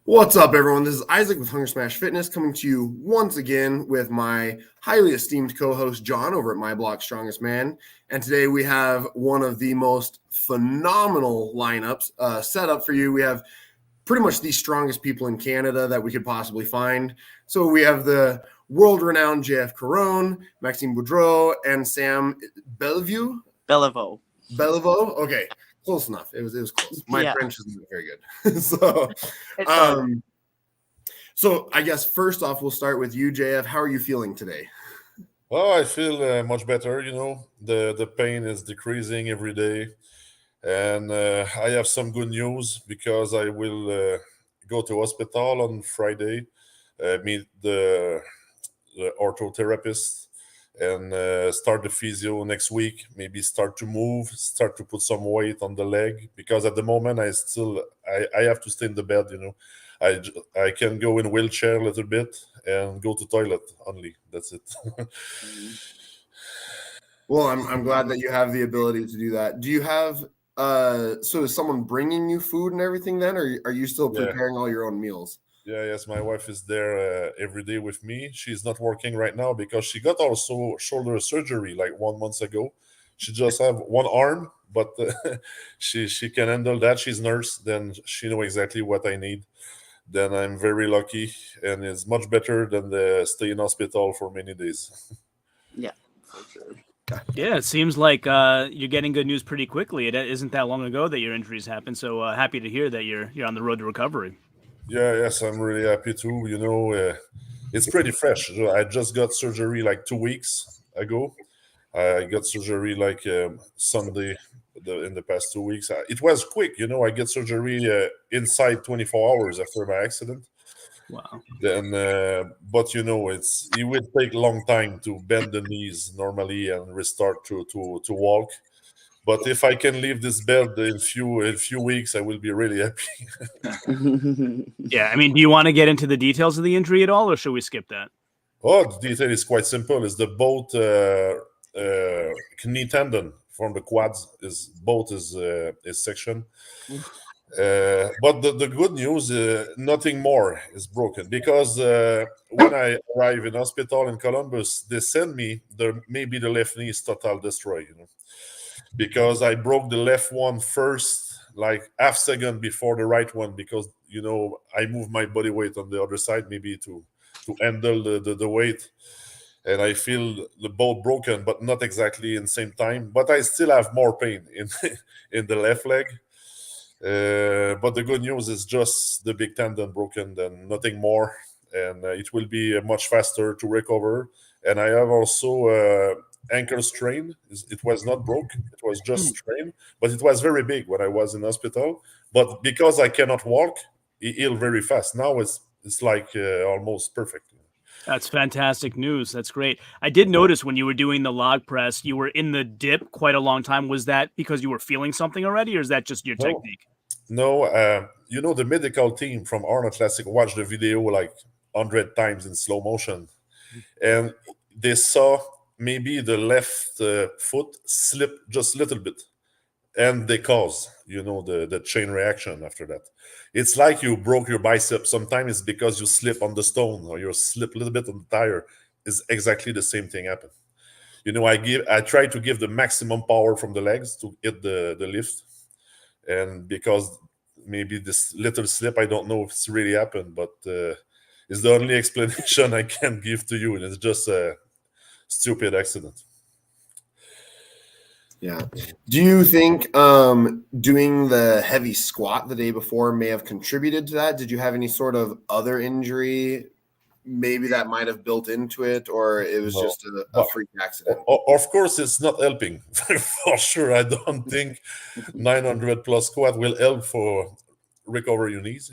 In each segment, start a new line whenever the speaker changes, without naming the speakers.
What's up, everyone? This is Isaac with Hunger Smash Fitness coming to you once again with my highly esteemed co-host John over at My Block Strongest Man. And today we have one of the most phenomenal lineups set up for you. We have pretty much the strongest people in Canada that we could possibly find. So we have the world-renowned JF Caron, Maxime Boudreault, and Sam Belliveau.
Belliveau.
Okay. Close enough. It was close. My French isn't very good. So I guess first off, we'll start with you, JF. How are you feeling today?
Well, I feel much better. The pain is decreasing every day, and I have some good news because I will go to hospital on Friday, meet the orthotherapist, and start the physio next week. Maybe start to move, start to put some weight on the leg, because at the moment I have to stay in the bed. I can go in wheelchair a little bit and go to toilet only. That's it.
Well, I'm glad that you have the ability to do that. Do you have so is someone bringing you food and everything then, or are you still preparing all your own meals?
Yes, my wife is there every day with me. She's not working right now because she got also shoulder surgery like 1 month ago. She just have one arm, but she can handle that. She's nurse, then she know exactly what I need. Then I'm very lucky, and it's much better than the stay in hospital for many days.
Yeah, for sure.
Yeah, it seems like you're getting good news pretty quickly. It isn't that long ago that your injuries happened, so happy to hear that you're on the road to recovery.
Yes, I'm really happy too. It's pretty fresh. I just got surgery like 2 weeks ago. I got surgery like Sunday in the past 2 weeks. It was quick. I get surgery inside 24 hours after my accident.
Wow.
Then, but it will take a long time to bend the knees normally and restart to walk. But if I can leave this bed in few weeks, I will be really happy.
Yeah, I mean, do you want to get into the details of the injury at all, or should we skip that?
Oh, the detail is quite simple. It's the both knee tendon from the quads is section. But the good news, nothing more is broken, because when I arrive in hospital in Columbus, they send me maybe the left knee is total destroyed. Because I broke the left one first, like half second before the right one, because I move my body weight on the other side, maybe to handle the weight, and I feel the both broken, but not exactly in the same time. But I still have more pain in the left leg. But the good news is just the big tendon broken, then nothing more, and it will be much faster to recover. And I have also ankle strain. It was not broke, it was just strained, but it was very big when I was in hospital. But because I cannot walk, it healed very fast. Now it's like almost perfect.
That's fantastic news. That's great. I did notice when you were doing the log press, you were in the dip quite a long time. Was that because you were feeling something already, or is that just your technique?
No, the medical team from Arnold Classic watched the video like 100 times in slow motion, and they saw maybe the left foot slip just a little bit, and they cause the chain reaction after that. It's like you broke your bicep. Sometimes it's because you slip on the stone, or you slip a little bit on the tire. Is exactly the same thing happen. I try to give the maximum power from the legs to hit the lift, and because maybe this little slip, I don't know if it's really happened, but it's the only explanation I can give to you, and it's just a stupid accident.
Yeah. Do you think doing the heavy squat the day before may have contributed to that? Did you have any sort of other injury maybe that might have built into it, or it was just a freak accident?
Of course, it's not helping for sure. I don't think 900 plus squat will help for recover your knees,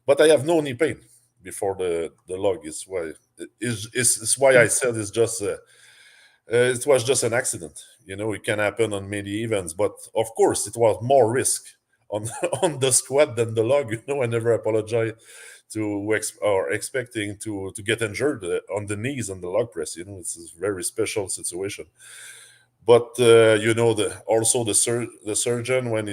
But I have no knee pain before the log. Is why I said it's just it was just an accident. It can happen on many events, but of course it was more risk on on the squat than the log. I never apologize to expecting to get injured on the knees on the log press. It's a very special situation. But also the surgeon, when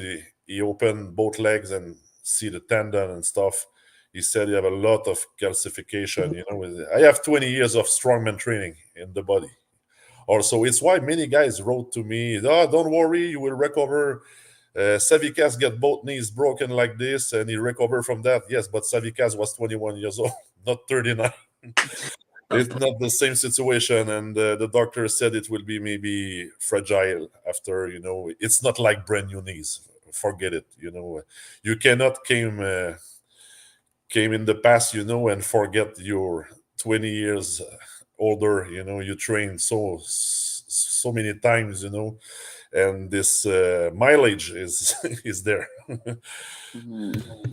he opened both legs and see the tendon and stuff, He said you have a lot of calcification. You know, I have 20 years of strongman training in the body. Also, it's why many guys wrote to me, "Oh, don't worry, you will recover. Savikas get both knees broken like this, and he recovered from that." Yes, but Savikas was 21 years old, not 39. It's not the same situation, and the doctor said it will be maybe fragile after. You know, it's not like brand new knees. Forget it. You know, you cannot came in the past, you know, and forget you're 20 years older. You know, you train so many times. You know, and this mileage is is there.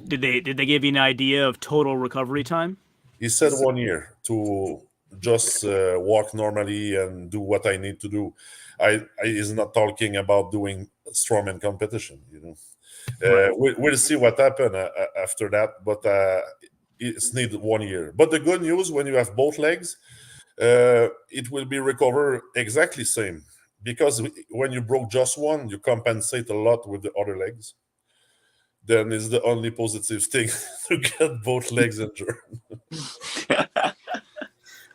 Did they give you an idea of total recovery time?
He said 1 year to just walk normally and do what I need to do. I is not talking about doing strongman competition. You know, we'll see what happens after that. But it's need 1 year. But the good news, when you have both legs, it will be recovered exactly same, because when you broke just one, you compensate a lot with the other legs. Then it's the only positive thing to get both legs injured.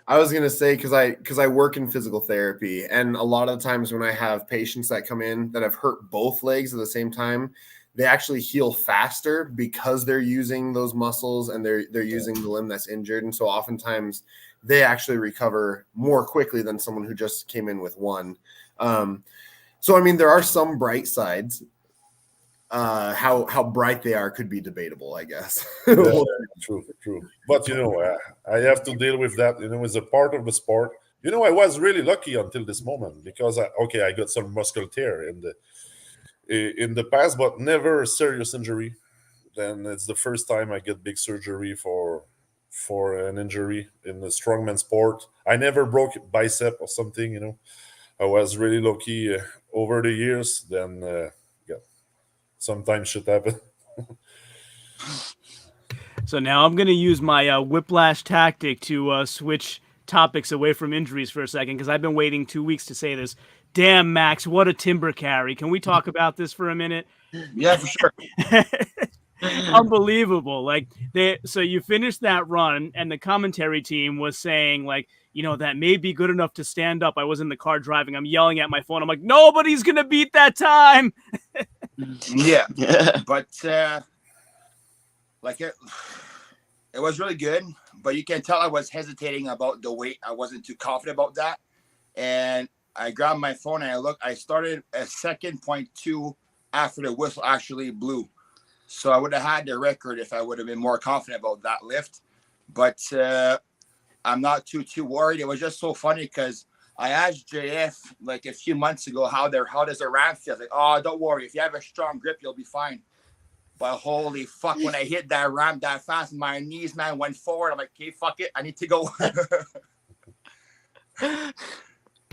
I was gonna say, because I work in physical therapy, and a lot of the times when I have patients that come in that have hurt both legs at the same time, they actually heal faster because they're using those muscles and they're using the limb that's injured, and so oftentimes they actually recover more quickly than someone who just came in with one. So I mean, there are some bright sides. How bright they are could be debatable, I guess.
Yeah, true. But you know, I have to deal with that. You know, it's a part of the sport. You know, I was really lucky until this moment because I got some muscle tear in the past, but never a serious injury. Then it's the first time I get big surgery for an injury in the strongman sport. I never broke bicep or something. You know, I was really lucky over the years. Then sometimes shit happen.
So now I'm going to use my whiplash tactic to switch topics away from injuries for a second, because I've been waiting 2 weeks to say this. Damn, Max, what a timber carry. Can we talk about this for a minute?
Yeah, for sure.
Unbelievable. Like, so you finished that run, and the commentary team was saying, like, you know, that may be good enough to stand up. I was in the car driving. I'm yelling at my phone. I'm like, nobody's going to beat that time.
Yeah. But like it was really good, but you can tell I was hesitating about the weight. I wasn't too confident about that. And I grabbed my phone and I started a 2.2 after the whistle actually blew. So I would have had the record if I would have been more confident about that lift. But I'm not too worried. It was just so funny because I asked JF like a few months ago how does the ramp feel? Like, oh, don't worry. If you have a strong grip, you'll be fine. But holy fuck, when I hit that ramp that fast, my knees, man, went forward. I'm like, okay, fuck it. I need to go.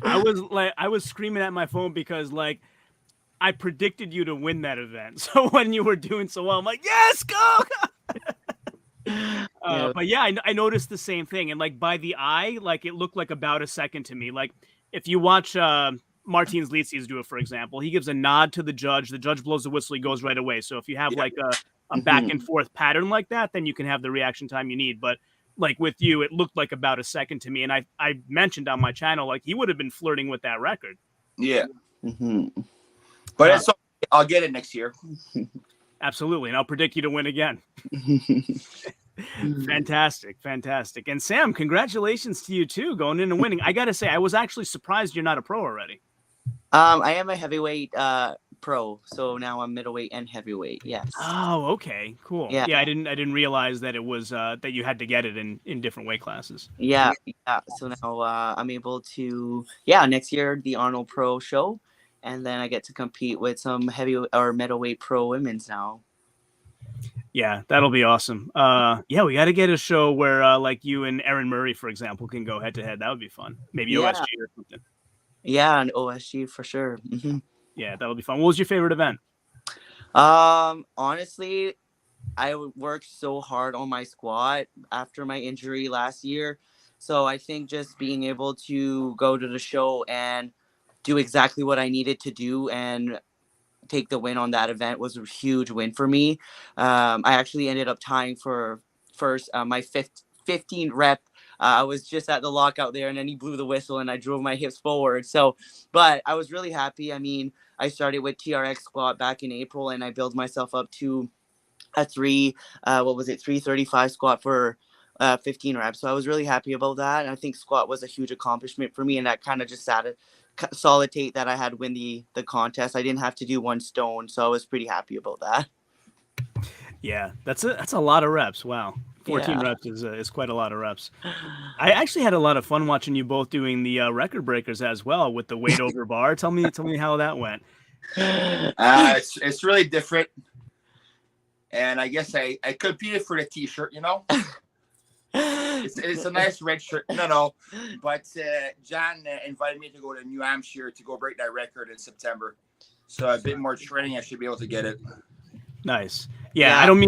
I was screaming at my phone because, like, I predicted you to win that event. So when you were doing so well, I'm like, yes, go. But yeah, I noticed the same thing. And like by the eye, like it looked like about a second to me. Like if you watch Martins Litsi's do it, for example, he gives a nod to the judge blows the whistle, he goes right away. So if you have like a back and forth pattern like that, then you can have the reaction time you need. But like with you, it looked like about a second to me. And I mentioned on my channel, like he would have been flirting with that record.
Yeah. But it's okay. I'll get it next year.
Absolutely. And I'll predict you to win again. Fantastic. And Sam, congratulations to you too, going in and winning. I got to say, I was actually surprised you're not a pro already.
I am a heavyweight pro, so now I'm middleweight and heavyweight. Yes.
Oh, okay, cool. Yeah, I didn't realize that it was that you had to get it in different weight classes.
Yeah. So now I'm able to next year the Arnold Pro show, and then I get to compete with some heavy or middleweight pro women's now.
Yeah, that'll be awesome. Yeah, we got to get a show where like you and Erin Murray, for example, can go head to head. That would be fun. Maybe OSG or something.
Yeah, an OSG for sure. Mm-hmm.
Yeah, that'll be fun. What was your favorite event?
Honestly, I worked so hard on my squat after my injury last year. So I think just being able to go to the show and do exactly what I needed to do and take the win on that event was a huge win for me. I actually ended up tying for first, my 15 rep. I was just at the lockout there, and then he blew the whistle, and I drove my hips forward. So, but I was really happy. I mean, I started with TRX squat back in April, and I built myself up to a 335 squat for 15 reps. So I was really happy about that. And I think squat was a huge accomplishment for me, and that kind of just solidate that I had win the contest. I didn't have to do one stone, so I was pretty happy about that.
Yeah, that's a lot of reps. Wow. 14 reps is quite a lot of reps. I actually had a lot of fun watching you both doing the record breakers as well with the weight over bar. Tell me how that went.
It's really different. And I guess I competed for the t-shirt, you know. It's a nice red shirt. No. But John invited me to go to New Hampshire to go break that record in September. So a bit more training, I should be able to get it.
Nice. Yeah, I don't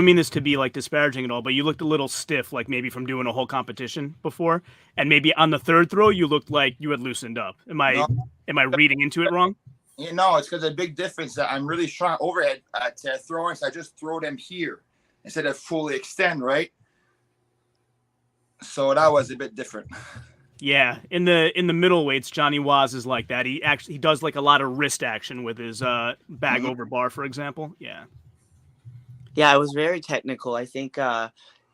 mean this to be like disparaging at all, but you looked a little stiff, like maybe from doing a whole competition before, and maybe on the third throw you looked like you had loosened up. Am I reading into it wrong?
You know, it's because a big difference that I'm really strong overhead at throwing, so I just throw them here instead of fully extend, right? So that was a bit different.
Yeah, in the middle weights, Johnny Waz is like that. He does like a lot of wrist action with his bag over bar, for example. Yeah.
Yeah, it was very technical. I think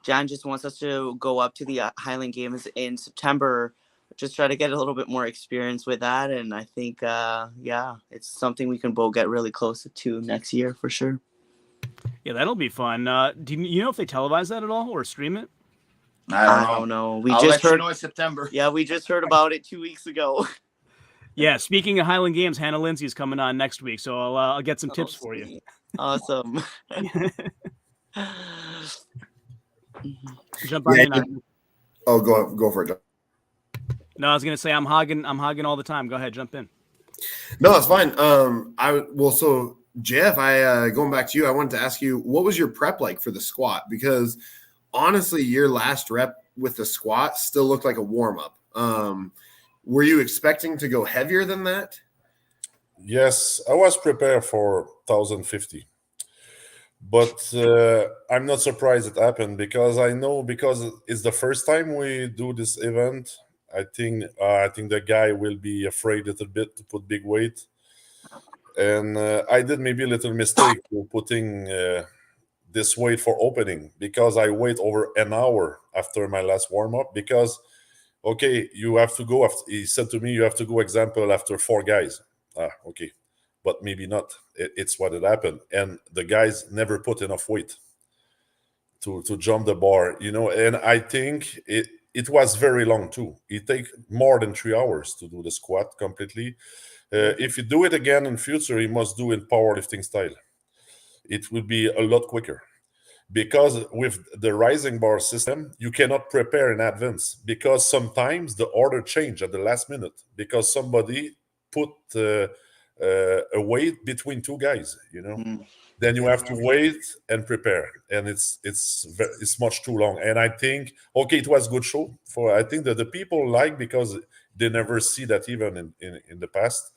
John just wants us to go up to the Highland Games in September, just try to get a little bit more experience with that. And I think, it's something we can both get really close to next year for sure.
Yeah, that'll be fun. Do you know if they televise that at all or stream it?
I don't know.
I'll just heard in September.
Yeah, we just heard about it 2 weeks ago.
Yeah, speaking of Highland Games, Hannah Lindsay's coming on next week, so I'll get some tips for you.
Awesome.
Jump on in.
Oh, go for it, John.
No, I was gonna say I'm hogging all the time. Go ahead, jump in.
No, it's fine. So Jeff, going back to you, I wanted to ask you, what was your prep like for the squat? Because honestly, your last rep with the squat still looked like a warm up. Were you expecting to go heavier than that?
Yes, I was prepared for 1,050. But I'm not surprised it happened because it's the first time we do this event. I think the guy will be afraid a little bit to put big weight. And I did maybe a little mistake to putting this weight for opening because I wait over an hour after my last warm-up because, okay, you have to go. He said to me, you have to go, example, after 4 guys. Okay. But maybe not. It's what it happened. And the guys never put enough weight to jump the bar, you know. And I think it was very long too. It takes more than 3 hours to do the squat completely. If you do it again in future, you must do in powerlifting style. It will be a lot quicker. Because with the rising bar system, you cannot prepare in advance because sometimes the order change at the last minute because somebody put a weight between 2 guys, you know. Then you have to wait and prepare, and it's much too long. And I think, okay, it was a good show. I think that the people like because they never see that even in the past,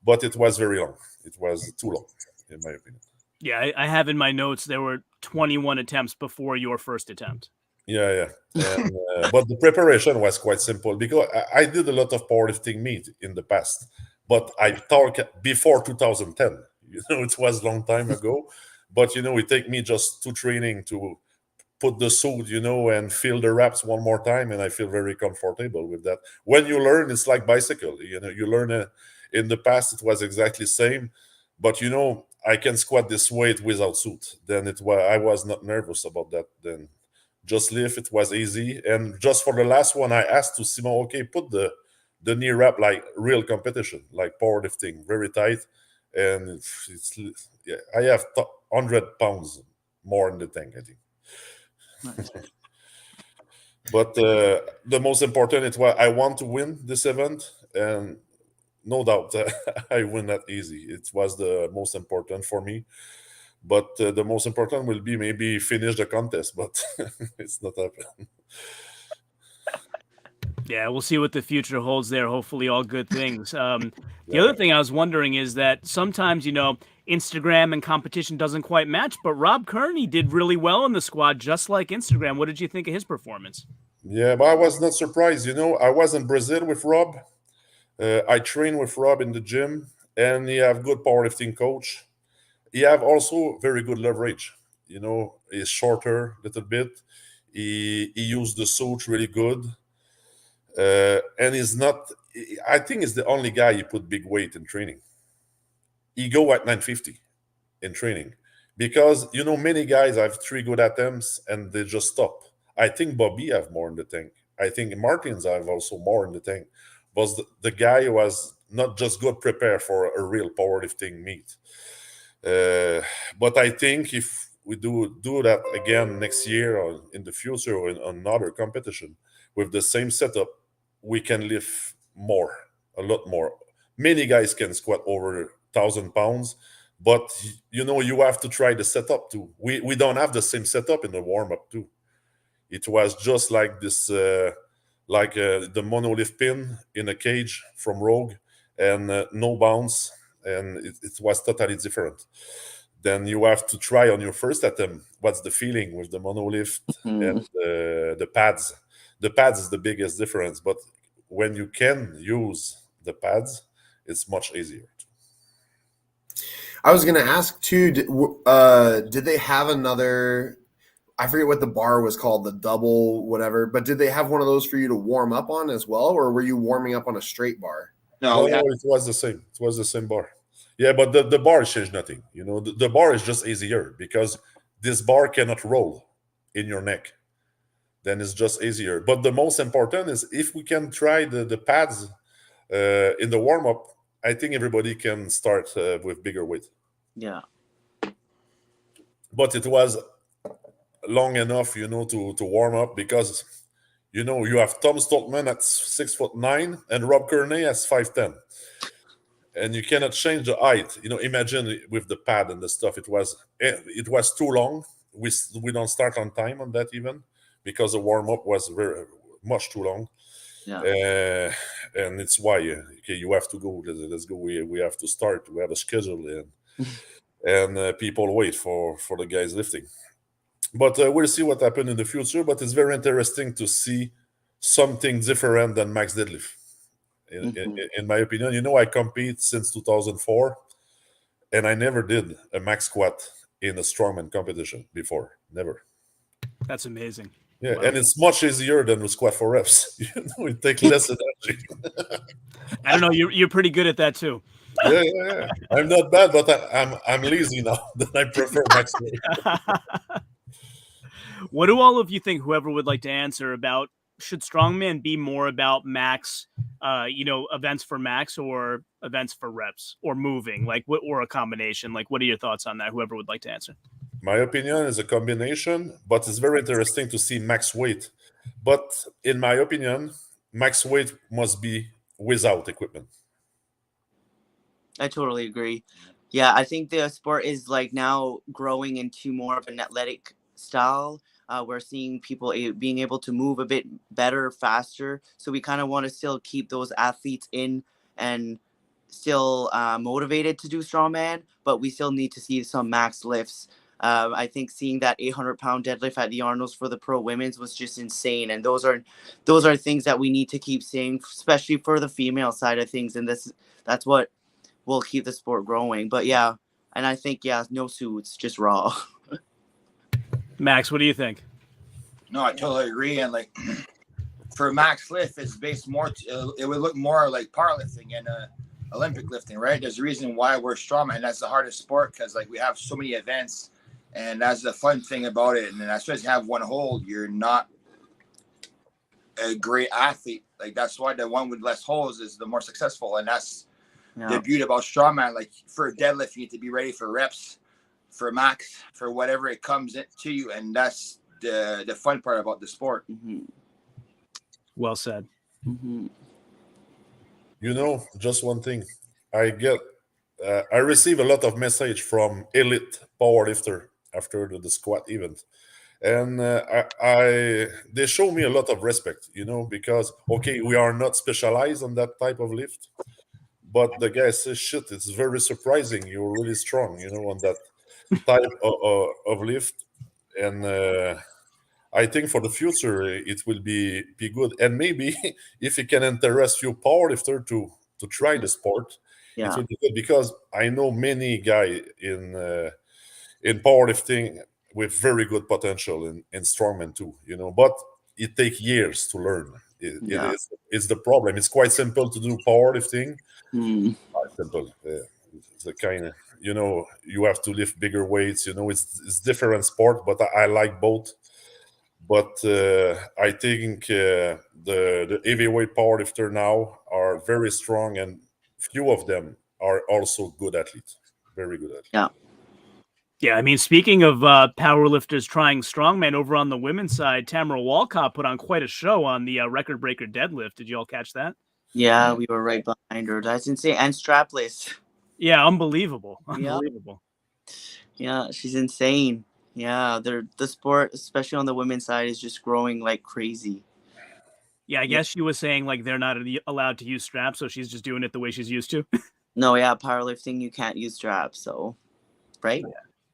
but it was very long. It was too long, in my opinion.
Yeah, I have in my notes there were 21 attempts before your first attempt.
Yeah. And, but the preparation was quite simple because I did a lot of powerlifting meet in the past. But I talk before 2010, you know, it was a long time ago. But, you know, it take me just 2 training to put the suit, you know, and feel the reps one more time. And I feel very comfortable with that. When you learn, it's like bicycle. You know, you learn in the past, it was exactly the same. But, you know, I can squat this weight without suit. Then I was not nervous about that. Then just lift, it was easy. And just for the last one, I asked to Simon, okay, put the knee wrap like real competition, like powerlifting, very tight. And I have 100 pounds more in the tank, I think. Nice. But the most important is I want to win this event, and no doubt I win that easy. It was the most important for me. But the most important will be maybe finish the contest, but it's not happening.
Yeah, we'll see what the future holds there. Hopefully all good things. The other thing I was wondering is that sometimes, you know, Instagram and competition doesn't quite match, but Rob Kearney did really well in the squad, just like Instagram. What did you think of his performance?
Yeah, but I was not surprised. I was in Brazil with Rob. I train with Rob in the gym, and he have good powerlifting coach. He have also very good leverage. He's shorter a little bit. He used the suit really good, and he's not. I think he's the only guy he put big weight in training. He go at 950 in training because many guys have 3 good attempts and they just stop. I think Bobby have more in the tank. I think Martins have also more in the tank. But the guy was not just good prepared for a real powerlifting meet. But I think if we do that again next year or in the future or in another competition with the same setup, we can lift more, a lot more. Many guys can squat over 1,000 pounds, but you have to try the setup too. We don't have the same setup in the warm-up too. It was just like this, the monolift pin in a cage from Rogue, and no bounce, and it was totally different. Then you have to try on your first attempt what's the feeling with the monolift and the pads. The pads is the biggest difference, but when you can use the pads, it's much easier.
I was going to ask too, did they have another, I forget what the bar was called, the double whatever, but did they have one of those for you to warm up on as well, or were you warming up on a straight bar?
No,
it was the same. It was the same bar. Yeah, but the bar changed nothing. The bar is just easier because this bar cannot roll in your neck. Then it's just easier. But the most important is if we can try the pads in the warm-up, I think everybody can start with bigger weight.
Yeah.
But it was long enough, to warm up because, you have Tom Stoltman at 6'9" and Rob Kearney at 5'10". And you cannot change the height. Imagine with the pad and the stuff, it was too long. We don't start on time on that even because the warm-up was very much too long.
Yeah.
And it's why you have to go. Let's go. We have to start. We have a schedule, and people wait for the guys lifting. But we'll see what happens in the future. But it's very interesting to see something different than max deadlift. In my opinion, I compete since 2004, and I never did a max squat in a strongman competition before. Never.
That's amazing.
Yeah,
Wow.
and it's much easier than the squat for reps. It takes less energy.
I don't know. You're pretty good at that too.
Yeah. I'm not bad, but I'm lazy now. Then I prefer max weight.
What do all of you think? Whoever would like to answer about should strongman be more about max, events for max or events for reps or moving, or a combination? What are your thoughts on that? Whoever would like to answer.
My opinion is a combination, but it's very interesting to see max weight. But in my opinion, max weight must be without equipment.
I totally agree. Yeah, I think the sport is now growing into more of an athletic style. We're seeing people being able to move a bit better, faster. So we kind of want to still keep those athletes in and still motivated to do strongman, but we still need to see some max lifts. I think seeing that 800-pound deadlift at the Arnold's for the pro women's was just insane, and those are things that we need to keep seeing, especially for the female side of things. And that's what will keep the sport growing. But yeah, and I think no suits, just raw.
Max, what do you think?
No, I totally agree. And for max lift, it's based more. It would look more like powerlifting and Olympic lifting, right? There's a reason why we're strongman. That's the hardest sport because we have so many events. And that's the fun thing about it. And then as soon as you have one hold, you're not a great athlete. That's why the one with less holes is the more successful. And that's the beauty about strongman. For deadlift, you need to be ready for reps, for max, for whatever it comes to you. And that's the fun part about the sport.
Mm-hmm.
Well said.
Mm-hmm.
Just one thing. I receive a lot of message from elite powerlifter after the squat event, and they show me a lot of respect, because we are not specialized on that type of lift, but the guy says, "Shit, it's very surprising. You're really strong, on that type of lift." And I think for the future it will be good, and maybe if it can interest few powerlifter to try the sport, it
Yeah.
will be good because I know many guy in powerlifting with very good potential in strongman too, but it takes years to learn.
Yeah.
It's the problem. It's quite simple to do powerlifting.
Mm.
Quite simple. It's a kind of you have to lift bigger weights. It's different sport, but I like both. But I think the heavyweight powerlifter now are very strong, and few of them are also good athletes, very good athletes.
Yeah.
Yeah, I mean, speaking of powerlifters trying strongman, over on the women's side, Tamara Walcott put on quite a show on the record breaker deadlift. Did you all catch that?
Yeah, we were right behind her. That's insane. And strapless.
Yeah, unbelievable.
Yeah.
Unbelievable.
Yeah, she's insane. Yeah, the sport, especially on the women's side, is just growing like crazy.
Yeah, I guess she was saying like they're not allowed to use straps, so she's just doing it the way she's used to.
No, yeah, powerlifting, you can't use straps, so right?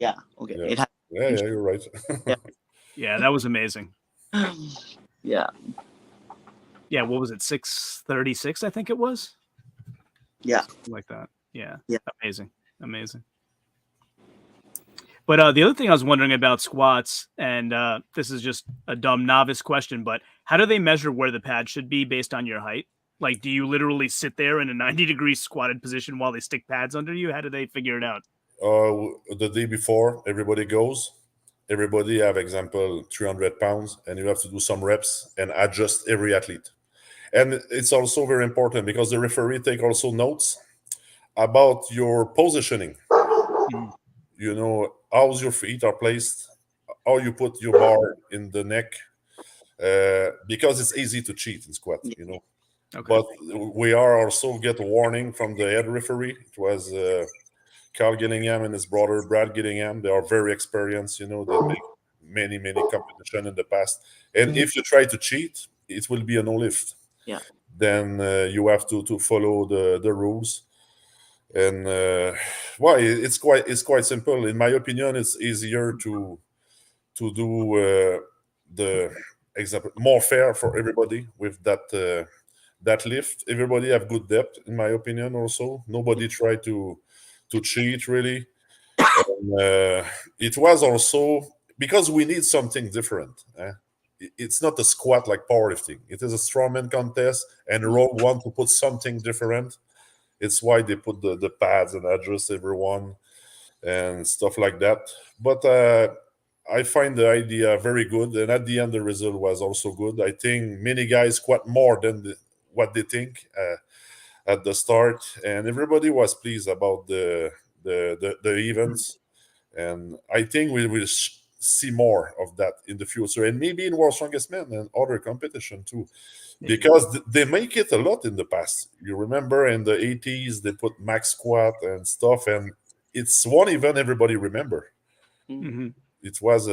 Yeah. Okay.
Yeah. Yeah, you're right.
Yeah, that was amazing.
Yeah.
Yeah, what was it? 636, I think it was.
Yeah.
Something like that. Yeah.
Yeah.
Amazing. But the other thing I was wondering about squats, and this is just a dumb novice question, but how do they measure where the pad should be based on your height? Like, do you literally sit there in a 90-degree squatted position while they stick pads under you? How do they figure it out?
The day before, everybody goes. Everybody have, example, 300 pounds, and you have to do some reps and adjust every athlete. And it's also very important because the referee take also notes about your positioning. How your feet are placed, how you put your bar in the neck, because it's easy to cheat in squat,
Okay.
But we are also get a warning from the head referee. It was Carl Gillingham and his brother Brad Gillingham. They are very experienced, they make many competition in the past. And if you try to cheat, it will be a no lift.
Yeah.
Then you have to follow the rules. And it's quite simple. In my opinion, it's easier to do the example more fair for everybody with that lift. Everybody have good depth, in my opinion. Also, nobody try to cheat really. And, it was also because we need something different. It's not a squat like powerlifting. It is a strongman contest, and Rogue want to put something different. It's why they put the pads and adjust everyone and stuff like that. But I find the idea very good, and at the end, the result was also good. I think many guys squat more than what they think at the start, and everybody was pleased about the events. And I think we will see more of that in the future, and maybe in World Strongest Man and other competition too. Because they make it a lot in the past. You remember in the 80s, they put max squat and stuff, and it's one event everybody remember.
Mm-hmm.
It was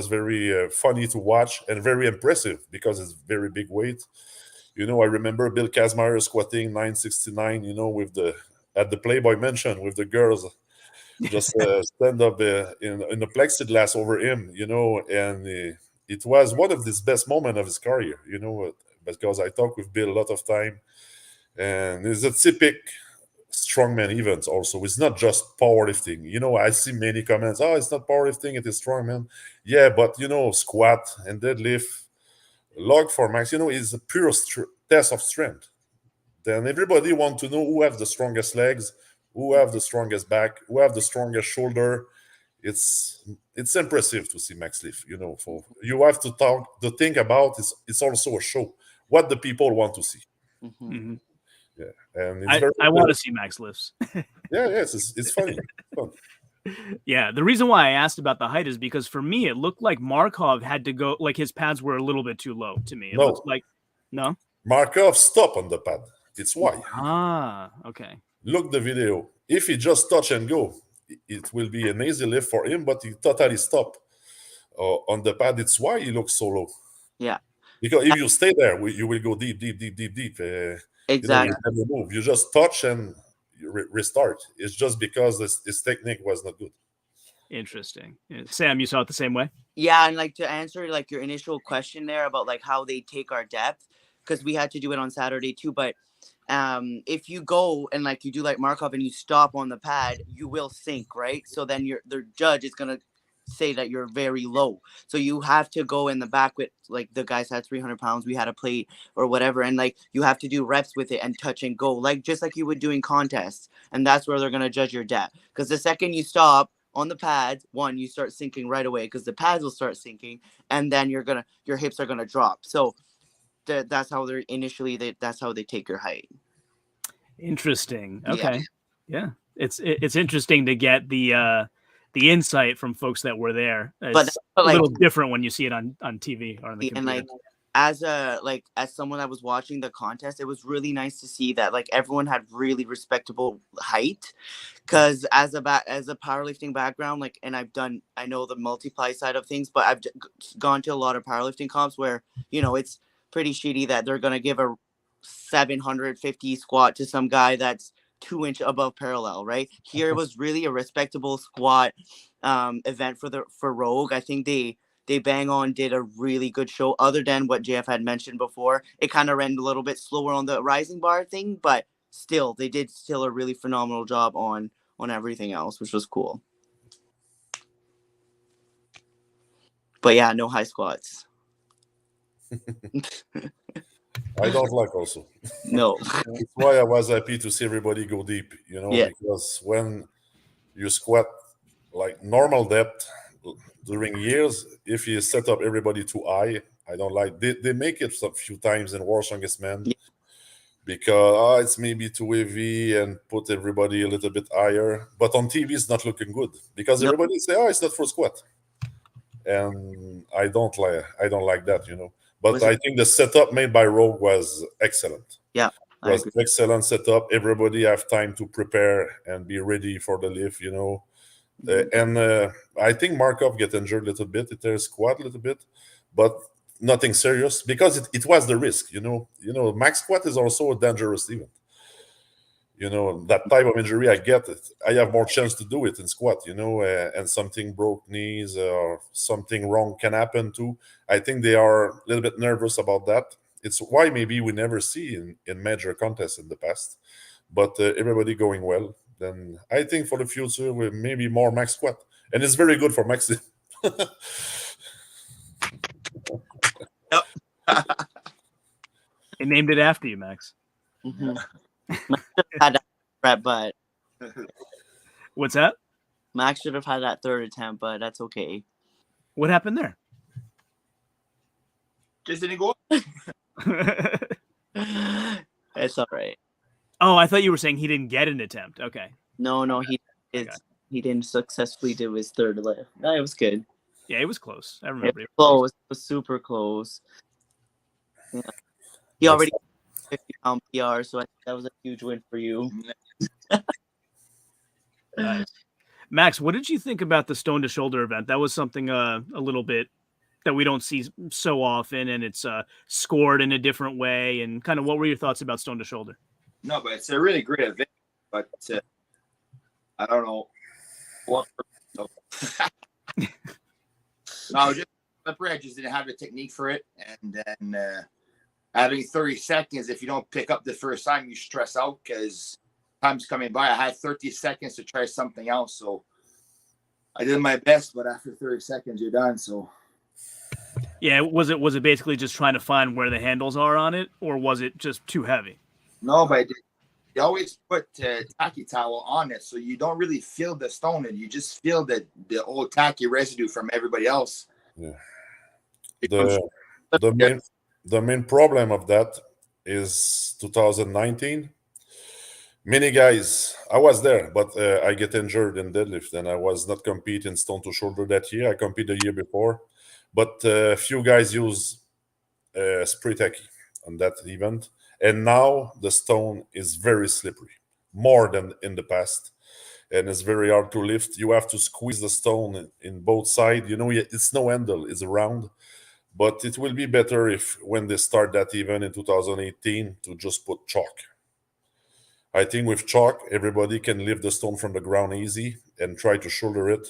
very funny to watch and very impressive because it's very big weight. I remember Bill Kazmaier squatting 969, at the Playboy Mansion with the girls just stand up in the plexiglass over him, and it was one of his best moments of his career, because I talked with Bill a lot of time, and it's a typical strongman event also. It's not just powerlifting. I see many comments, oh, it's not powerlifting, it is strongman. Yeah, but, squat and deadlift, log for max, is a pure test of strength. Then everybody want to know who have the strongest legs, who have the strongest back, who have the strongest shoulder. It's impressive to see max lift. For you have to think about it's also a show. What the people want to see.
Mm-hmm.
Yeah, and it's
I want to see max lifts.
Yes, it's funny. Fun.
Yeah, the reason why I asked about the height is because for me it looked like Markov had to go, like his pads were a little bit too low to me. It looks like no.
Markov stop on the pad. It's why.
Okay.
Look the video. If he just touch and go, it will be an easy lift for him, but he totally stop on the pad. It's why he looks so low.
Yeah.
Because if you stay there, you will go deep.
Exactly.
You never move. You just touch and you restart. It's just because his technique was not good.
Interesting. Sam, you saw it the same way?
Yeah, and like to answer like your initial question there about like how they take our depth, because we had to do it on Saturday too. But if you go and like you do like Markov and you stop on the pad, you will sink, right? So then the judge is gonna say that you're very low. So you have to go in the back with like the guys had 300 pounds, we had a plate or whatever, and like you have to do reps with it and touch and go, like just like you would do in contests. And that's where they're gonna judge your depth. Because the second you stop on the pads, one, you start sinking right away because the pads will start sinking, and then your hips are gonna drop. So that's how they're initially that's how they take your height.
Interesting. Okay. Yeah. It's interesting to get the insight from folks that were there. It's a little different when you see it on TV or on the computer.
And like as someone that was watching the contest, it was really nice to see that like everyone had really respectable height. Because as a powerlifting background, like, and I know the multiply side of things, but I've gone to a lot of powerlifting comps where, you know, it's pretty shitty that they're going to give a 750 squat to some guy that's 2 inch above parallel, right? Here it was really a respectable squat event for Rogue. I think they bang on did a really good show, other than what JF had mentioned before. It kind of ran a little bit slower on the rising bar thing, but still they did a really phenomenal job on everything else, which was cool. But yeah, no high squats.
I don't like also.
No.
That's why I was happy to see everybody go deep, you know, because when you squat like normal depth during years, if you set up everybody too high, I don't like. They make it a few times in World's Strongest Man because it's maybe too heavy and put everybody a little bit higher. But on TV, it's not looking good because everybody say, "Oh, it's not for squat," and I don't like that, you know. But I think the setup made by Rogue was excellent.
Yeah,
it was excellent setup. Everybody have time to prepare and be ready for the lift, you know. And I think Markov get injured a little bit. It tears squat a little bit, but nothing serious because it was the risk, you know. Max squat is also a dangerous event. You know, that type of injury, I get it. I have more chance to do it in squat, you know, and something broke knees or something wrong can happen too. I think they are a little bit nervous about that. It's why maybe we never see in major contests in the past, but everybody going well. Then I think for the future, we maybe more max squat. And it's very good for Maxime.
Yep.
They named it after you, Max.
Mm-hmm. Max should have had that rep, but
what's that?
Max should have had that third attempt, but that's okay.
What happened there?
Just didn't go.
It's all right.
Oh, I thought you were saying he didn't get an attempt. Okay.
No, he didn't successfully do his third lift. No, it was good.
Yeah, it was close. I remember.
It was super close. Yeah. He already 50-pound PR, so I think that was a huge win for you.
Nice. Max, what did you think about the stone to shoulder event? That was something a little bit that we don't see so often, and it's scored in a different way. And kind of what were your thoughts about stone to shoulder?
No, but it's a really great event. But I don't know what. No, just slippery. I just didn't have the technique for it, and then having 30 seconds. If you don't pick up the first time, you stress out because time's coming by. I had 30 seconds to try something else, so I did my best. But after 30 seconds, you're done. So.
Yeah, was it basically just trying to find where the handles are on it, or was it just too heavy?
No, but they always put tacky towel on it, so you don't really feel the stone, and you just feel the old tacky residue from everybody else.
Yeah. The main problem of that is 2019. Many guys, I was there, but I get injured in deadlift, and I was not competing stone to shoulder that year. I competed the year before, but a few guys use spray tacky on that event. And now the stone is very slippery, more than in the past. And it's very hard to lift. You have to squeeze the stone in both sides. You know, it's no handle, it's round. But it will be better if when they start that even in 2018 to just put chalk. I think with chalk, everybody can lift the stone from the ground easy and try to shoulder it.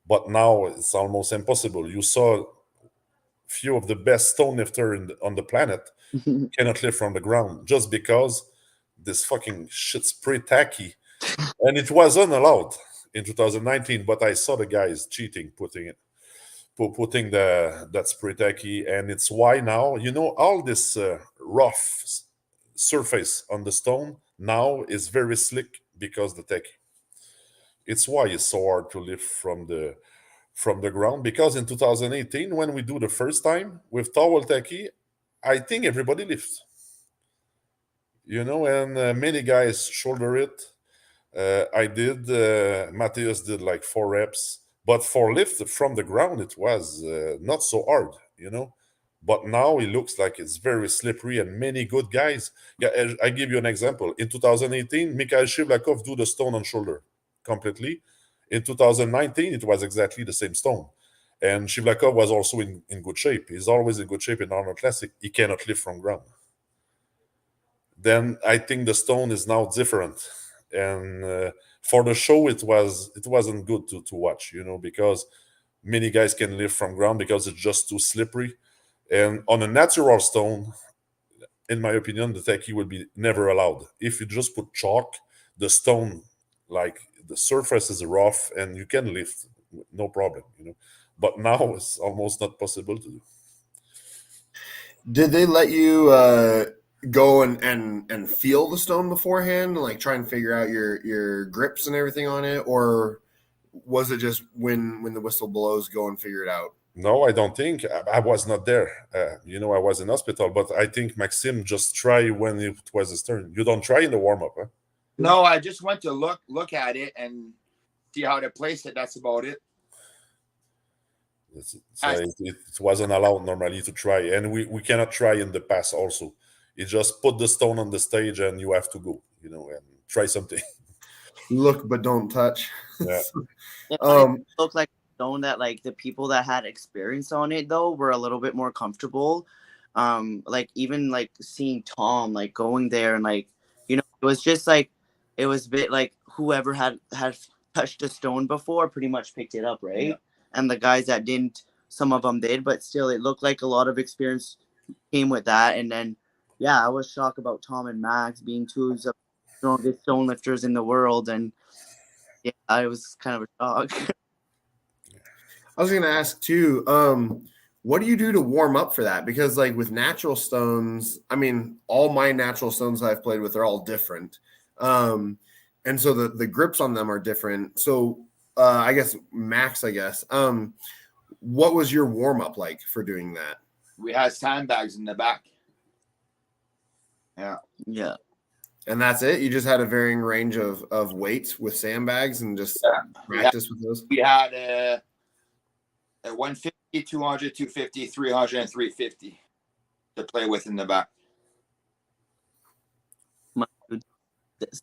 But now it's almost impossible. You saw few of the best stone lifter on the planet cannot lift from the ground just because this fucking shit's pretty tacky. And it was unallowed in 2019, but I saw the guys cheating, putting that spray tacky, and it's why now all this rough surface on the stone now is very slick because the tacky. It's why it's so hard to lift from the ground, because in 2018 when we do the first time with towel tacky, I think everybody lifts, and many guys shoulder it. I did. Matthias did like 4 reps, but for lift from the ground, it was not so hard, But now it looks like it's very slippery, and many good guys. Yeah, I give you an example. In 2018, Mikhail Shivlakov do the stone on shoulder completely. In 2019, it was exactly the same stone. And Shivlakov was also in good shape. He's always in good shape in Arnold Classic. He cannot lift from ground. Then I think the stone is now different. And for the show, it wasn't good to watch, because many guys can lift from ground because it's just too slippery. And on a natural stone, in my opinion, the tacky will be never allowed. If you just put chalk, the stone, like the surface is rough and you can lift, no problem, But now it's almost not possible to do.
Did they let you go and feel the stone beforehand, like try and figure out your grips and everything on it, or was it just when the whistle blows, go and figure it out?
No, I don't think. I was not there. I was in hospital, but I think Maxime just try when it was his turn. You don't try in the warm-up, huh?
No, I just went to look at it and see how to place it. That's about it.
It wasn't allowed normally to try, and we cannot try in the pass also. You just put the stone on the stage and you have to go, and try something.
Look, but don't touch.
Yeah.
It looked like a stone that like the people that had experience on it though were a little bit more comfortable. Like even like seeing Tom like going there and like, it was just like, it was a bit like whoever had touched a stone before pretty much picked it up, right? Yeah. And the guys that didn't, some of them did, but still it looked like a lot of experience came with that. And then, yeah, I was shocked about Tom and Max being two of the strongest stone lifters in the world. And yeah, I was kind of a shock.
I was going to ask too, what do you do to warm up for that? Because like with natural stones, I mean, all my natural stones I've played with are all different. And so the grips on them are different. So I guess Max, what was your warm up like for doing that?
We had sandbags in the back.
Yeah.
And that's it? You just had a varying range of weights with sandbags and just practice with those?
We had a 150, 200, 250, 300, and 350 to play with in the back.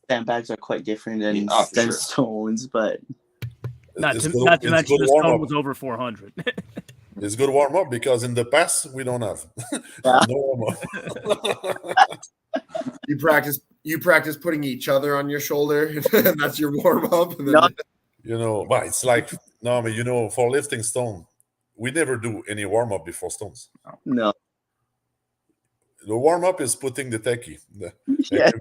Sandbags are quite different than stones, but
not to mention the stone was over 400.
It's good warm up because in the past we don't have no warm up.
You practice putting each other on your shoulder, and that's your warm up.
But it's like for lifting stone, we never do any warm up before stones.
No.
The warm up is putting the tacky.
Yeah.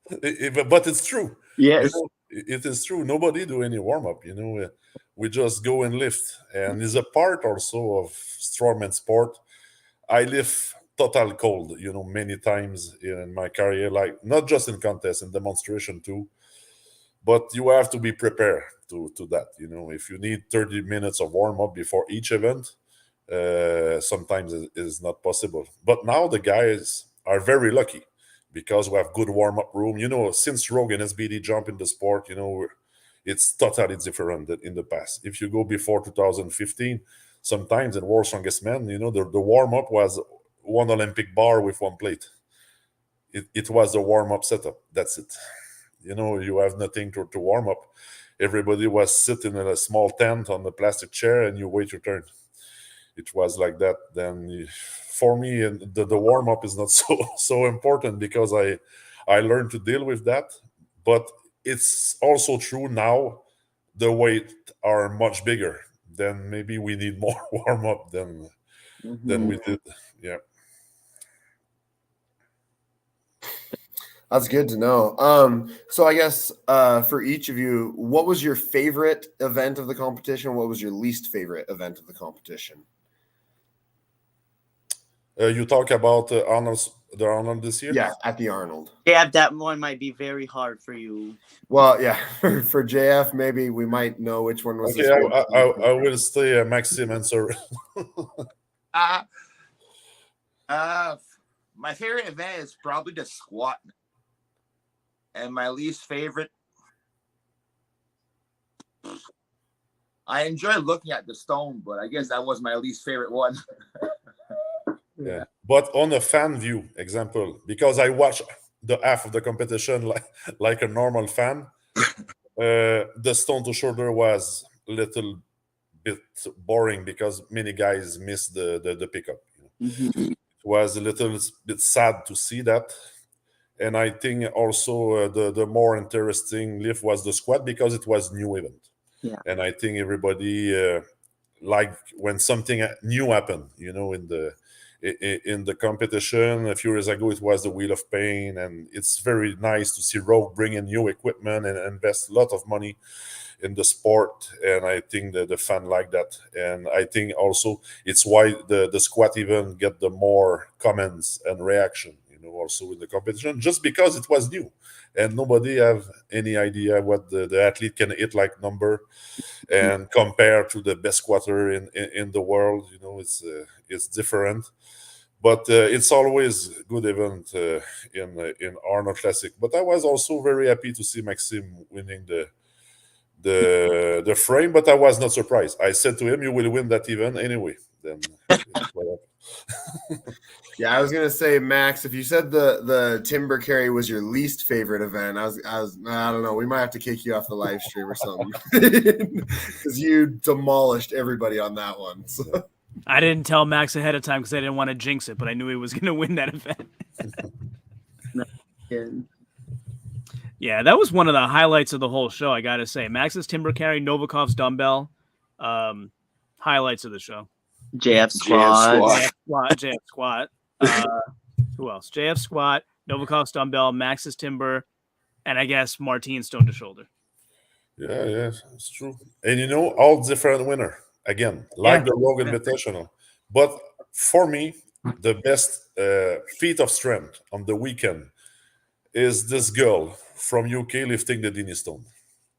But it's true.
Yes.
It is true. Nobody do any warm up. We just go and lift, and it's a part also of strongman sport. I lift total cold, many times in my career, like not just in contest, in demonstration too. But you have to be prepared to that. If you need 30 minutes of warm up before each event, sometimes it is not possible. But now the guys are very lucky because we have good warm up room. Since Rogan SBD jump in the sport, it's totally different than in the past. If you go before 2015, sometimes in World Strongest Man, the warm up was one Olympic bar with one plate. It was the warm up setup. That's it. You have nothing to warm up. Everybody was sitting in a small tent on the plastic chair and you wait your turn. it was like that. Then for me, the warm up is not so important because I learned to deal with that. But it's also true now. The weight are much bigger. Then maybe we need more warm up than we did. Yeah.
That's good to know. So I guess for each of you, what was your favorite event of the competition? What was your least favorite event of the competition?
You talk about the Arnold this year?
Yeah, at the Arnold.
Yeah, that one might be very hard for you.
Well, yeah, for JF, maybe we might know which one was.
Okay, I will stay Maxime answer.
My favorite event is probably the squat. And my least favorite, I enjoy looking at the stone, but I guess that was my least favorite one.
Yeah, but on a fan view example, because I watch the half of the competition like a normal fan, the stone to shoulder was a little bit boring because many guys missed the pickup. It was a little bit sad to see that. And I think also the more interesting lift was the squat because it was new event.
Yeah.
And I think everybody liked when something new happened, in the competition. A few years ago, it was the Wheel of Pain, and it's very nice to see Rogue bring in new equipment and invest a lot of money in the sport. And I think that the fan like that. And I think also it's why the squat even get the more comments and reaction, also in the competition, just because it was new and nobody have any idea what the athlete can hit like number and compare to the best squatter in the world. It's different, but it's always good event in Arnold Classic. But I was also very happy to see Maxime winning the frame, but I was not surprised. I said to him, you will win that event anyway. Then
Yeah, I was gonna say, Max, if you said the timber carry was your least favorite event, I don't know, we might have to kick you off the live stream or something because you demolished everybody on that one. So.
I didn't tell Max ahead of time because I didn't want to jinx it, but I knew he was going to win that event. Yeah, that was one of the highlights of the whole show, I got to say. Max's timber carry, Novikov's dumbbell, highlights of the show.
JF squat.
JF squat. Who else? JF squat, Novikov's dumbbell, Max's timber, and I guess Martin stone to shoulder.
Yeah, it's true. And all different winner again, like the Rogue Invitational. But for me, the best feat of strength on the weekend is this girl from UK lifting the Dini stone.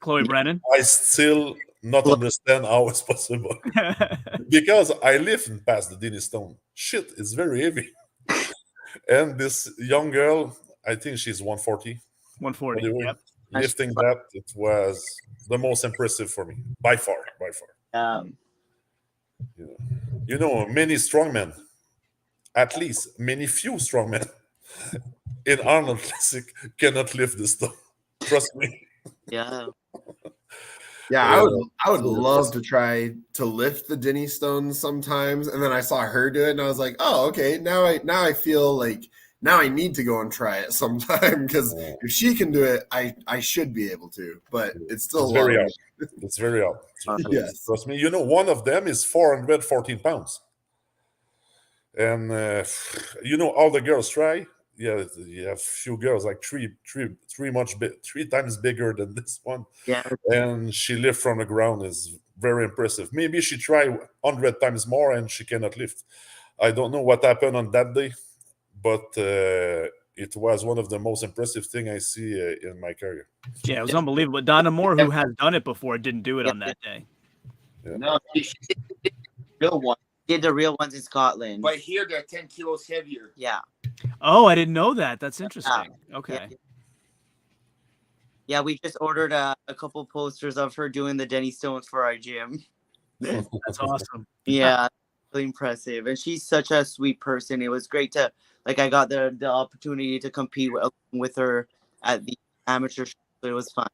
Chloe Brennan.
I still not understand how it's possible because I lift and pass the Dini stone. Shit, it's very heavy. And this young girl, I think she's 140.
140.
Anyway,
yep.
Lifting that, it was the most impressive for me by far. Many strongmen, at least few strongmen in Arnold Classic cannot lift the stone. Trust me.
Yeah.
Yeah, I would love to try to lift the Dini stones sometimes, and then I saw her do it, and I was like, oh, okay. Now I feel like now I need to go and try it sometime because if she can do it, I should be able to. But it's still
very hard. It's very hard.
Yes.
Trust me. One of them is 414 pounds, and all the girls try. Yeah, you have few girls like three times bigger than this one.
Yeah.
And she lift from the ground is very impressive. Maybe she try 100 times more and she cannot lift. I don't know what happened on that day, but it was one of the most impressive thing I see in my career.
Yeah, it was unbelievable. Donna Moore, who has done it before, didn't do it on that day.
Yeah.
No, she did the real one.
Did the real ones in Scotland.
But here they're 10 kilos heavier.
Yeah.
Oh, I didn't know that. That's interesting. Okay.
Yeah, we just ordered a couple posters of her doing the Denny Stones for our gym.
That's awesome.
Yeah, really impressive. And she's such a sweet person. It was great to, I got the opportunity to compete with her at the amateur show. So it was fun.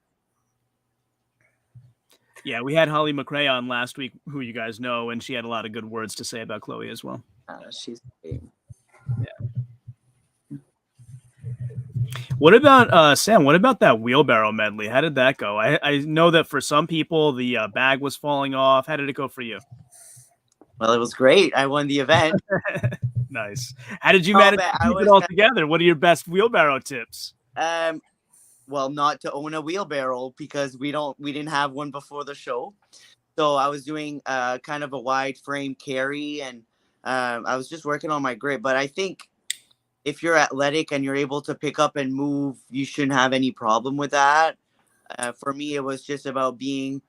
Yeah, we had Holly McRae on last week, who you guys know, and she had a lot of good words to say about Chloe as well.
She's great.
What about Sam? What about that wheelbarrow medley? How did that go? I know that for some people the bag was falling off. How did it go for you?
Well, it was great. I won the event.
Nice. How did you manage to keep it all together? What are your best wheelbarrow tips?
Well, not to own a wheelbarrow because we didn't have one before the show. So I was doing kind of a wide frame carry, and I was just working on my grip. But I think if you're athletic and you're able to pick up and move, you shouldn't have any problem with that. For me, it was just about being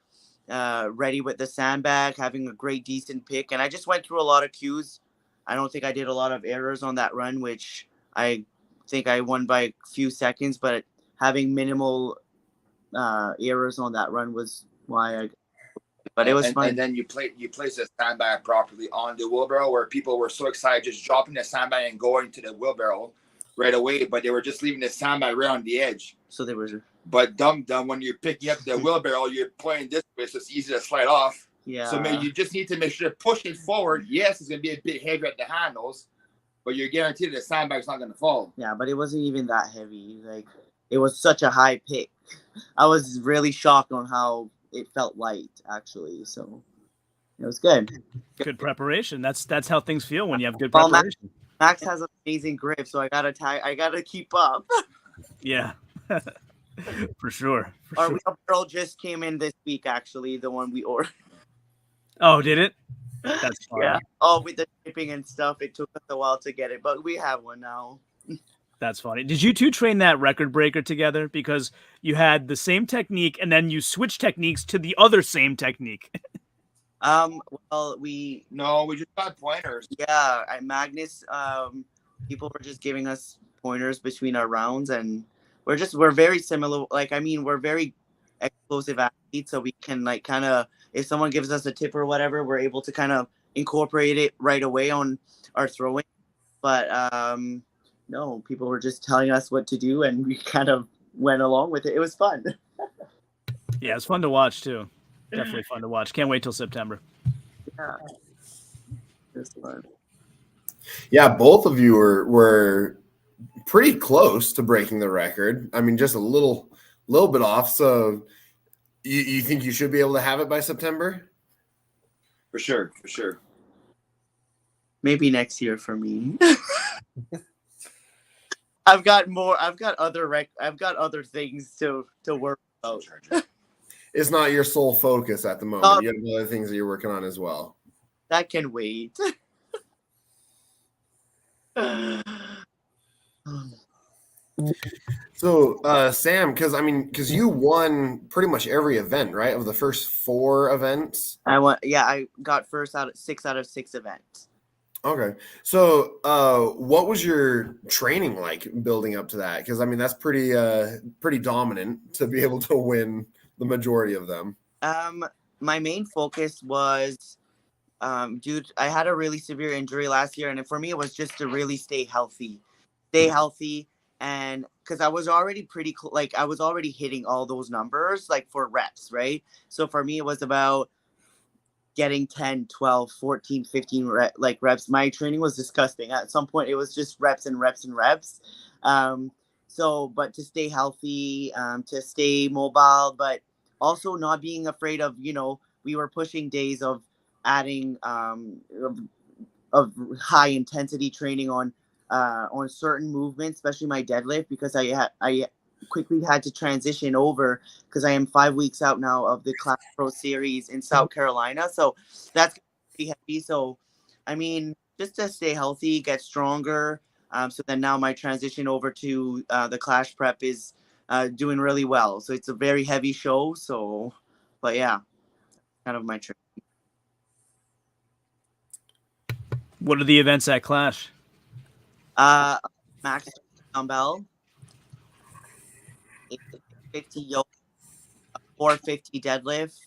ready with the sandbag, having a great, decent pick. And I just went through a lot of cues. I don't think I did a lot of errors on that run, which I think I won by a few seconds. But having minimal errors on that run was why I. But it was fun.
And then you place the sandbag properly on the wheelbarrow, where people were so excited just dropping the sandbag and going to the wheelbarrow right away, but they were just leaving the sandbag right on the edge.
So there was.
But dumb, when you're picking up the wheelbarrow, you're pointing this way, so it's easy to slide off.
Yeah.
So maybe you just need to make sure to push it forward. Yes, it's going to be a bit heavy at the handles, but you're guaranteed the sandbag's not going to fall.
Yeah, but it wasn't even that heavy. Like, it was such a high pick. I was really shocked on how it felt light, actually. So it was good.
Good preparation. That's how things feel when you have good preparation.
Max has an amazing grip, so I gotta keep up.
Yeah. For sure.
Our wheelbarrow just came in this week, actually, the one we ordered.
Oh, did it? That's fine.
Yeah. Oh, with the shipping and stuff, it took us a while to get it, but we have one now.
That's funny. Did you two train that record breaker together? Because you had the same technique and then you switched techniques to the other same technique.
Well, we
just got pointers.
Yeah, at Magnus, people were just giving us pointers between our rounds, and we're very similar. Like, I mean, we're very explosive athletes, so we can, like, kind of, if someone gives us a tip or whatever, we're able to kind of incorporate it right away on our throwing. But no, people were just telling us what to do, and we kind of went along with it. It was fun.
Yeah, it's fun to watch too. Definitely fun to watch. Can't wait till September.
Yeah, it was fun.
Yeah, both of you were pretty close to breaking the record. I mean, just a little bit off. So you think you should be able to have it by September?
For sure.
Maybe next year for me. I've got other things to work about.
It's not your sole focus at the moment. You have other things that you're working on as well.
That can wait.
So, Sam, because you won pretty much every event, right? Of the first 4 events.
I got first out of 6 events.
Okay. So, what was your training like building up to that? Because, I mean, that's pretty dominant to be able to win the majority of them.
My main focus was, dude, I had a really severe injury last year, and for me, it was just to really stay healthy, and because I was already I was already hitting all those numbers, like, for reps, right? So for me, it was about getting 10, 12, 14, 15 reps. My training was disgusting. At some point, it was just reps and reps and reps. But to stay healthy, to stay mobile, but also not being afraid of, we were pushing days of adding of high intensity training on certain movements, especially my deadlift, because I quickly had to transition over because I am 5 weeks out now of the Class Pro Series in South Carolina. So that's pretty heavy. So, I mean, just to stay healthy, get stronger. So then now my transition over to the Clash Prep is doing really well. So it's a very heavy show. So, but yeah, kind of my trip.
What are the events at Clash?
Max dumbbell, 50 yoke, 450 deadlift,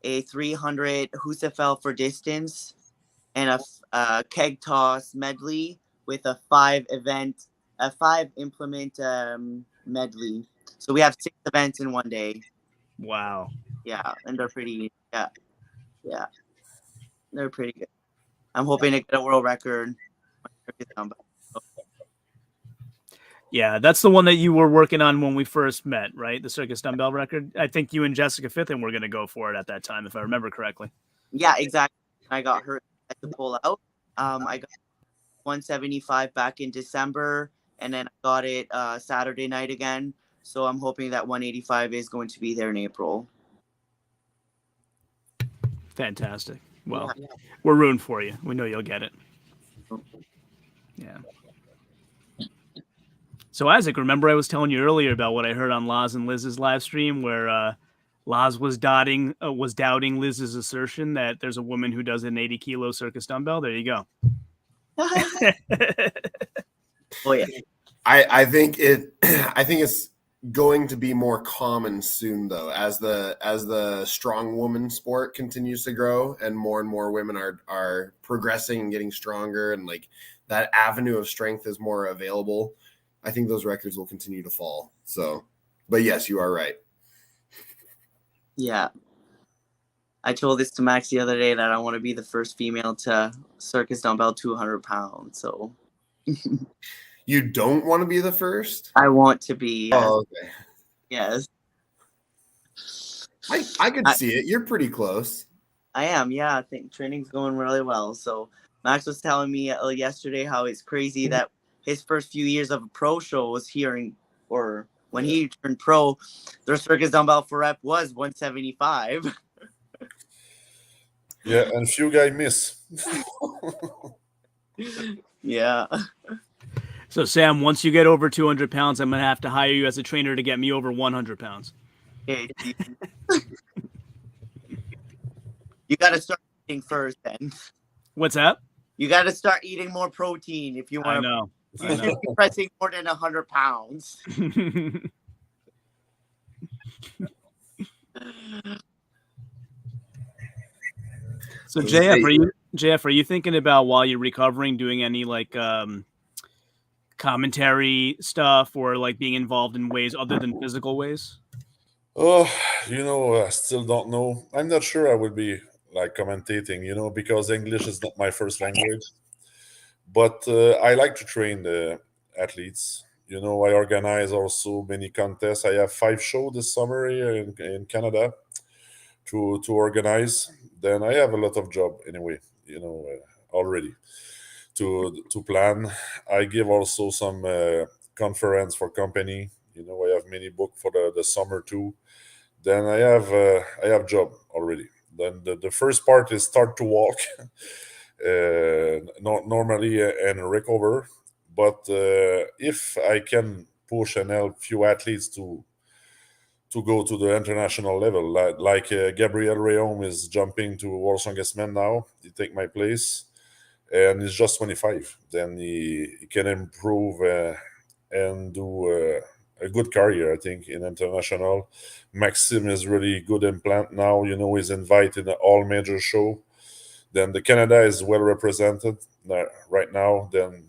a 300 Husafel for distance, and a keg toss medley with a 5 implement medley. So we have 6 events in one day.
Wow.
Yeah, and they're pretty. Yeah, they're pretty good. I'm hoping to get a world record.
Yeah, that's the one that you were working on when we first met, right? The circus dumbbell record. I think you and Jessica Fithen were going to go for it at that time, if I remember correctly.
Yeah, exactly. I got hurt to pull out. I got 175 back in December, and then I got it Saturday night again. So I'm hoping that 185 is going to be there in April.
Fantastic. Well, we're rooting for you. We know you'll get it. Yeah. So Isaac, remember I was telling you earlier about what I heard on Laz and Liz's live stream, where Laz was doubting Liz's assertion that there's a woman who does an 80-kilo circus dumbbell. There you go.
Oh yeah.
I think it's going to be more common soon, though, as the strong woman sport continues to grow and more women are progressing and getting stronger, and like that avenue of strength is more available. I think those records will continue to fall. So, but yes, you are right.
Yeah. I told this to Max the other day that I want to be the first female to circus dumbbell 200 pounds. So
You don't want to be the first?
I want to be. Yes.
Oh, okay.
Yes.
I could see it. You're pretty close.
I am. Yeah. I think training's going really well. So Max was telling me yesterday how it's crazy that his first few years of a pro show was or when he turned pro, their circus dumbbell for rep was 175.
Yeah, and few guys miss.
Yeah.
So Sam, once you get over 200 pounds, I'm going to have to hire you as a trainer to get me over 100 pounds.
Okay. You got to start eating first then.
What's that?
You got to start eating more protein if you want
I know.
You should be pressing more than 100 pounds.
So JF, are you thinking about, while you're recovering, doing any like commentary stuff or like being involved in ways other than physical ways?
Oh, I still don't know. I'm not sure I would be like commentating, because English is not my first language. But I like to train the athletes. I organize also many contests. I have 5 shows this summer here in Canada to organize. Then I have a lot of job anyway, already to plan. I give also some conference for company. I have many book for the summer too. Then I have job already. Then the first part is start to walk. Normally and recover, but if I can push and help few athletes to go to the international level, like Gabriel Rayom is jumping to World Strongest Man now. He take my place, and he's just 25. Then he can improve and do a good career, I think, in international. Maxime is really good in plant now. He's invited in all major show. Then the Canada is well represented right now. Then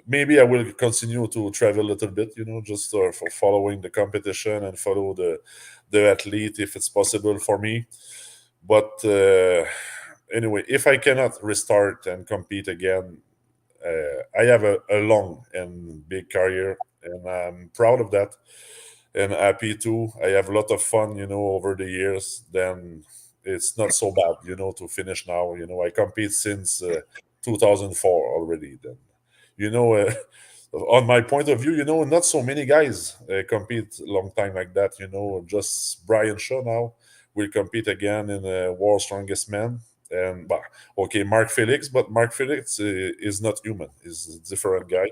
maybe I will continue to travel a little bit, just for following the competition and follow the athlete if it's possible for me. But anyway, if I cannot restart and compete again, I have a long and big career, and I'm proud of that and happy too. I have a lot of fun, over the years. Then it's not so bad, to finish now. I compete since 2004 already. Then, on my point of view, not so many guys compete a long time like that. Just Brian Shaw now will compete again in World Strongest Man. And okay, Mark Felix, but Mark Felix is not human. He's a different guy.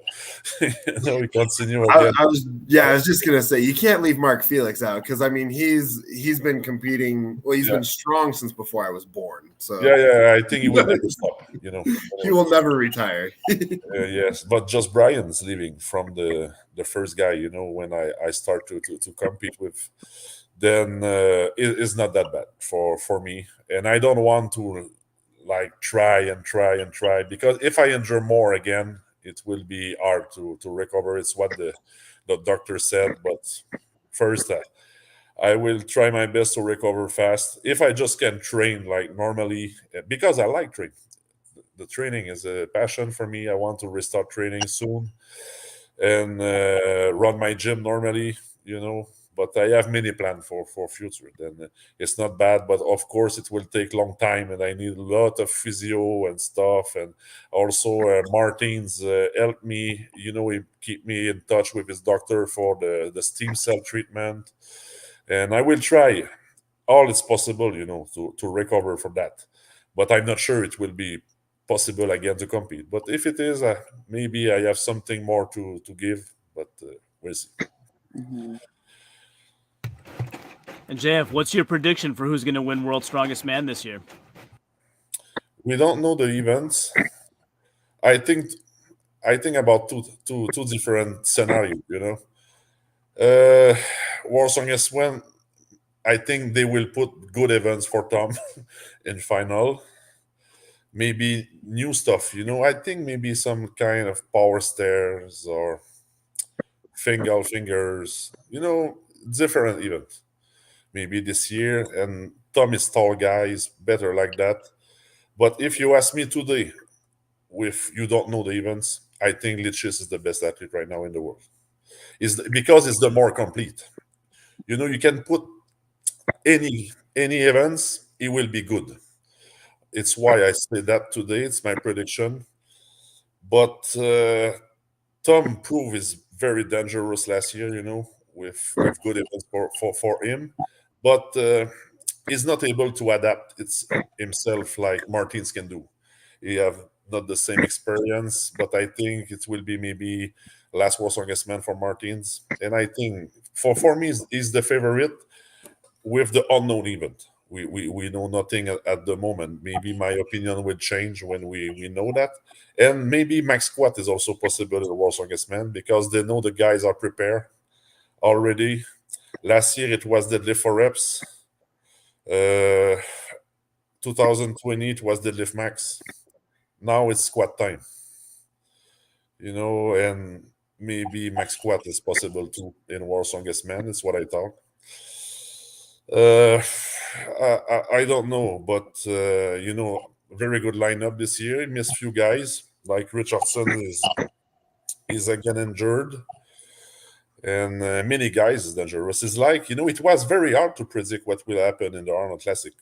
We continue again.
I was just gonna say, you can't leave Mark Felix out, because I mean he's been competing. Well, he's been strong since before I was born. So
yeah, I think he will never stop.
He will never retire.
Yes, but just Brian's leaving from the first guy. When I start to compete with. Then it's not that bad for me, and I don't want to like try, because if I injure more again, it will be hard to recover. It's what the doctor said. But first, I will try my best to recover fast. If I just can train like normally, because I like training. The training is a passion for me. I want to restart training soon and run my gym normally, But I have many plans for future. Then it's not bad, but of course it will take long time, and I need a lot of physio and stuff. And also Martin's helped me. He keep me in touch with his doctor for the stem cell treatment, and I will try all it's possible, to recover from that. But I'm not sure it will be possible again to compete. But if it is, maybe I have something more to give. But we'll see.
Mhm.
And JF, what's your prediction for who's going to win World's Strongest Man this year?
We don't know the events. I think about two different scenarios. World's Strongest Man. I think they will put good events for Tom in final. Maybe new stuff. I think maybe some kind of power stairs or fingers. Different events. Maybe this year. And Tom is tall guy, is better like that. But if you ask me today, if you don't know the events, I think Lichis is the best athlete right now in the world. Because it's the more complete. You can put any events, it will be good. It's why I say that today. It's my prediction. But Tom proved is very dangerous last year, with good events for him. But he's not able to adapt himself like Martins can do. He have not the same experience, but I think it will be maybe last World's Strongest Man for Martins. And I think for me, he's the favorite with the unknown event. We know nothing at the moment. Maybe my opinion will change when we know that. And maybe max squat is also possible in the World's Strongest Man because they know the guys are prepared already. Last year it was deadlift for reps. 2020 it was deadlift max. Now it's squat time. And maybe max squat is possible too in World's Strongest Man. It's what I thought. I don't know, but very good lineup this year. He missed few guys like Richardson is again injured, and many guys is dangerous. It's like it was very hard to predict what will happen in the Arnold Classic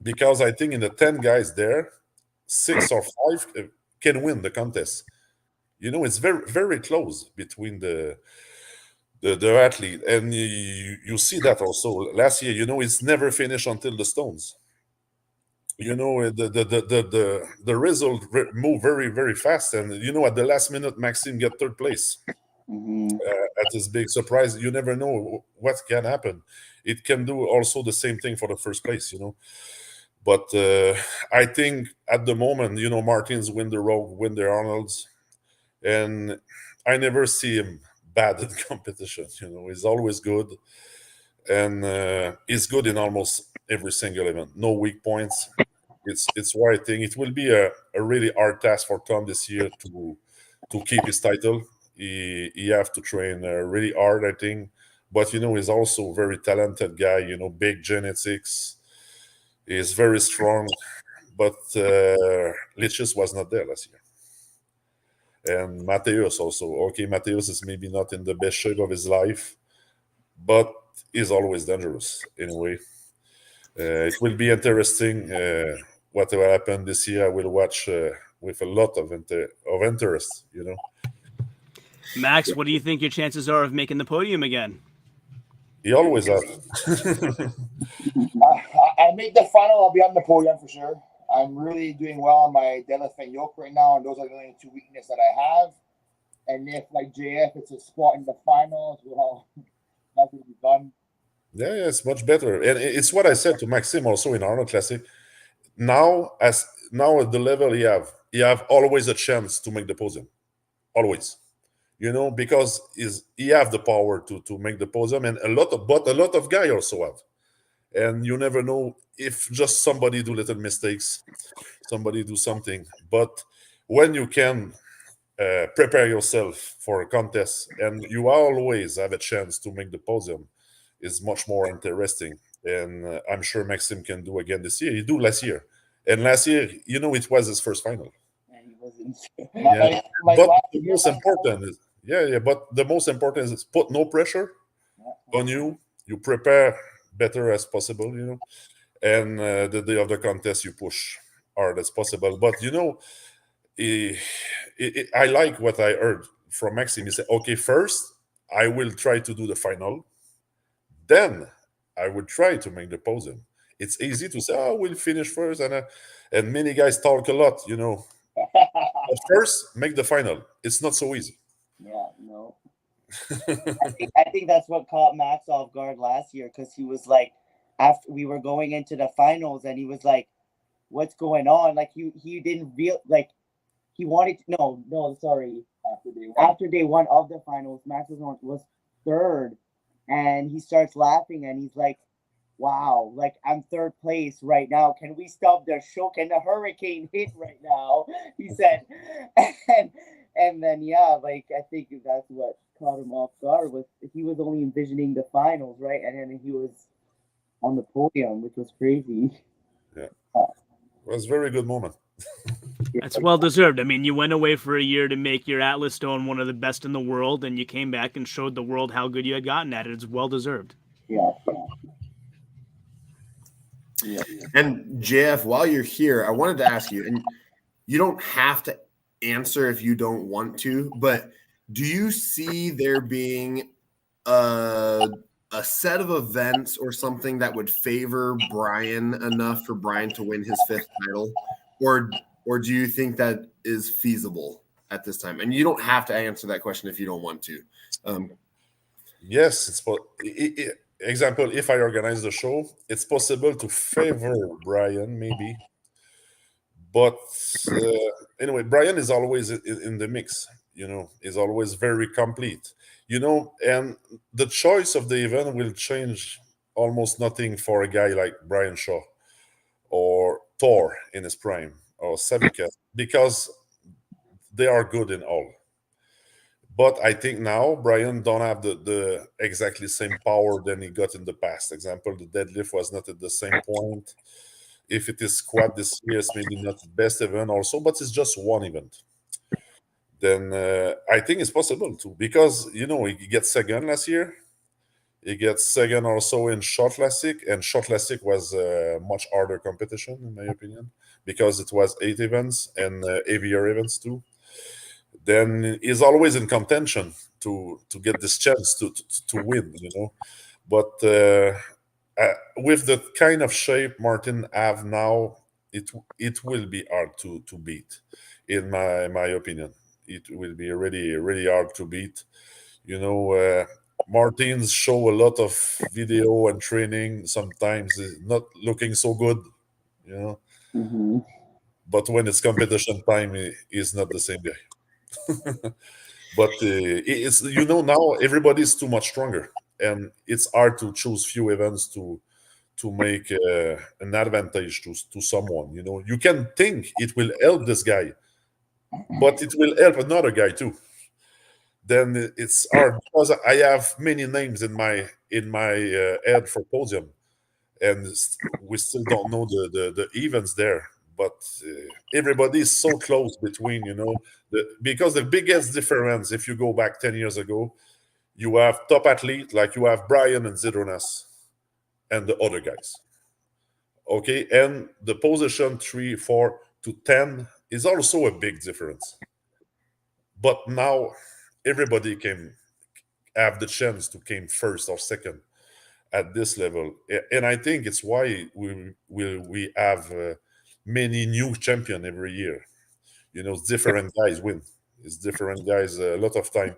because I think in the 10 guys there, 6 or 5 can win the contest. It's very very close between the athlete, and you see that also last year. It's never finished until the stones. The result move very very fast, and at the last minute Maxime get third place. At his big surprise. You never know what can happen. It can do also the same thing for the first place. But I think at the moment, Martins win the Rogue, win the Arnolds, and I never see him bad in competition. He's always good, and he's good in almost every single event. No weak points. It's why I think it will be a really hard task for Tom this year to keep his title. He have to train really hard, I think. But he's also a very talented guy. Big genetics. He's very strong. But Lichis was not there last year. And Mateus also. Okay, Mateus is maybe not in the best shape of his life, but he's always dangerous anyway. It will be interesting what will happen this year. I will watch with a lot of interest.
Max, what do you think your chances are of making the podium again?
He always have.
I make the final. I'll be on the podium for sure. I'm really doing well on my deadlift and yoke right now, and those are the only 2 weaknesses that I have. And if, like JF, it's a spot in the finals, well, that will be fun.
Yeah, it's much better, and it's what I said to Maxime also in Arnold Classic. Now at the level he have always a chance to make the podium, always. Because he have the power to make the podium, and a lot of guys also have. And you never know if just somebody do little mistakes, somebody do something. But when you can prepare yourself for a contest and you always have a chance to make the podium, is much more interesting. And I'm sure Maxime can do again this year. He do last year. And last year, it was his first final.
And he wasn't.
Yeah. But the most important is, but the most important is put no pressure on you. You prepare better as possible, and the day of the contest, you push hard as possible. But, I like what I heard from Maxime. He said, okay, first, I will try to do the final. Then I would try to make the podium. It's easy to say, oh, we'll finish first. And many guys talk a lot, But first, make the final. It's not so easy.
Yeah, no. I think that's what caught Max off guard last year, because he was like, after we were going into the finals, and he was like, what's going on? Like, he didn't feel like he wanted to, no, sorry. After day one of the finals, Max was third, and he starts laughing, and he's like, wow, like, I'm third place right now. Can we stop the show? Can the hurricane hit right now? He said. And then, I think that's what caught him off guard. Was he was only envisioning the finals, right? And then he was on the podium, which was crazy.
Yeah. It was a very good moment.
That's well deserved. I mean, you went away for a year to make your Atlas Stone one of the best in the world, and you came back and showed the world how good you had gotten at it. It's well deserved.
Yeah.
And JF, while you're here, I wanted to ask you, and you don't have to answer if you don't want to, but do you see there being a set of events or something that would favor Brian enough for Brian to win his 5th title, or do you think that is feasible at this time? And you don't have to answer that question if you don't want to.
Yes, example, if I organize the show, it's possible to favor Brian, maybe. But anyway, Brian is always in the mix, is always very complete, and the choice of the event will change almost nothing for a guy like Brian Shaw or Thor in his prime or Savika, because they are good in all. But I think now Brian don't have the exactly same power than he got in the past. Example, the deadlift was not at the same point. If it is squat this year, it's maybe not the best event also, but it's just one event. Then I think it's possible too, because, he gets second last year. He gets second also in Short Classic, and Short Classic was a much harder competition, in my opinion, because it was 8 events and heavier events too. Then he's always in contention to get this chance to win, But with the kind of shape Martin have now, it will be hard to beat, in my opinion. It will be really, really hard to beat. Martins show a lot of video and training. Sometimes is not looking so good,
Mm-hmm.
But when it's competition time, he's not the same guy. But it's now everybody's too much stronger, and it's hard to choose few events to make an advantage to someone. You can think it will help this guy, but it will help another guy too. Then it's hard, because I have many names in my head for podium, and we still don't know the events there. But everybody is so close between, because the biggest difference, if you go back 10 years ago, you have top athlete, like you have Brian and Zidronas and the other guys. Okay, and the position 3, 4 to 10 is also a big difference. But now everybody can have the chance to come first or second at this level, and I think it's why we have many new champion every year. Different guys win. It's different guys a lot of time,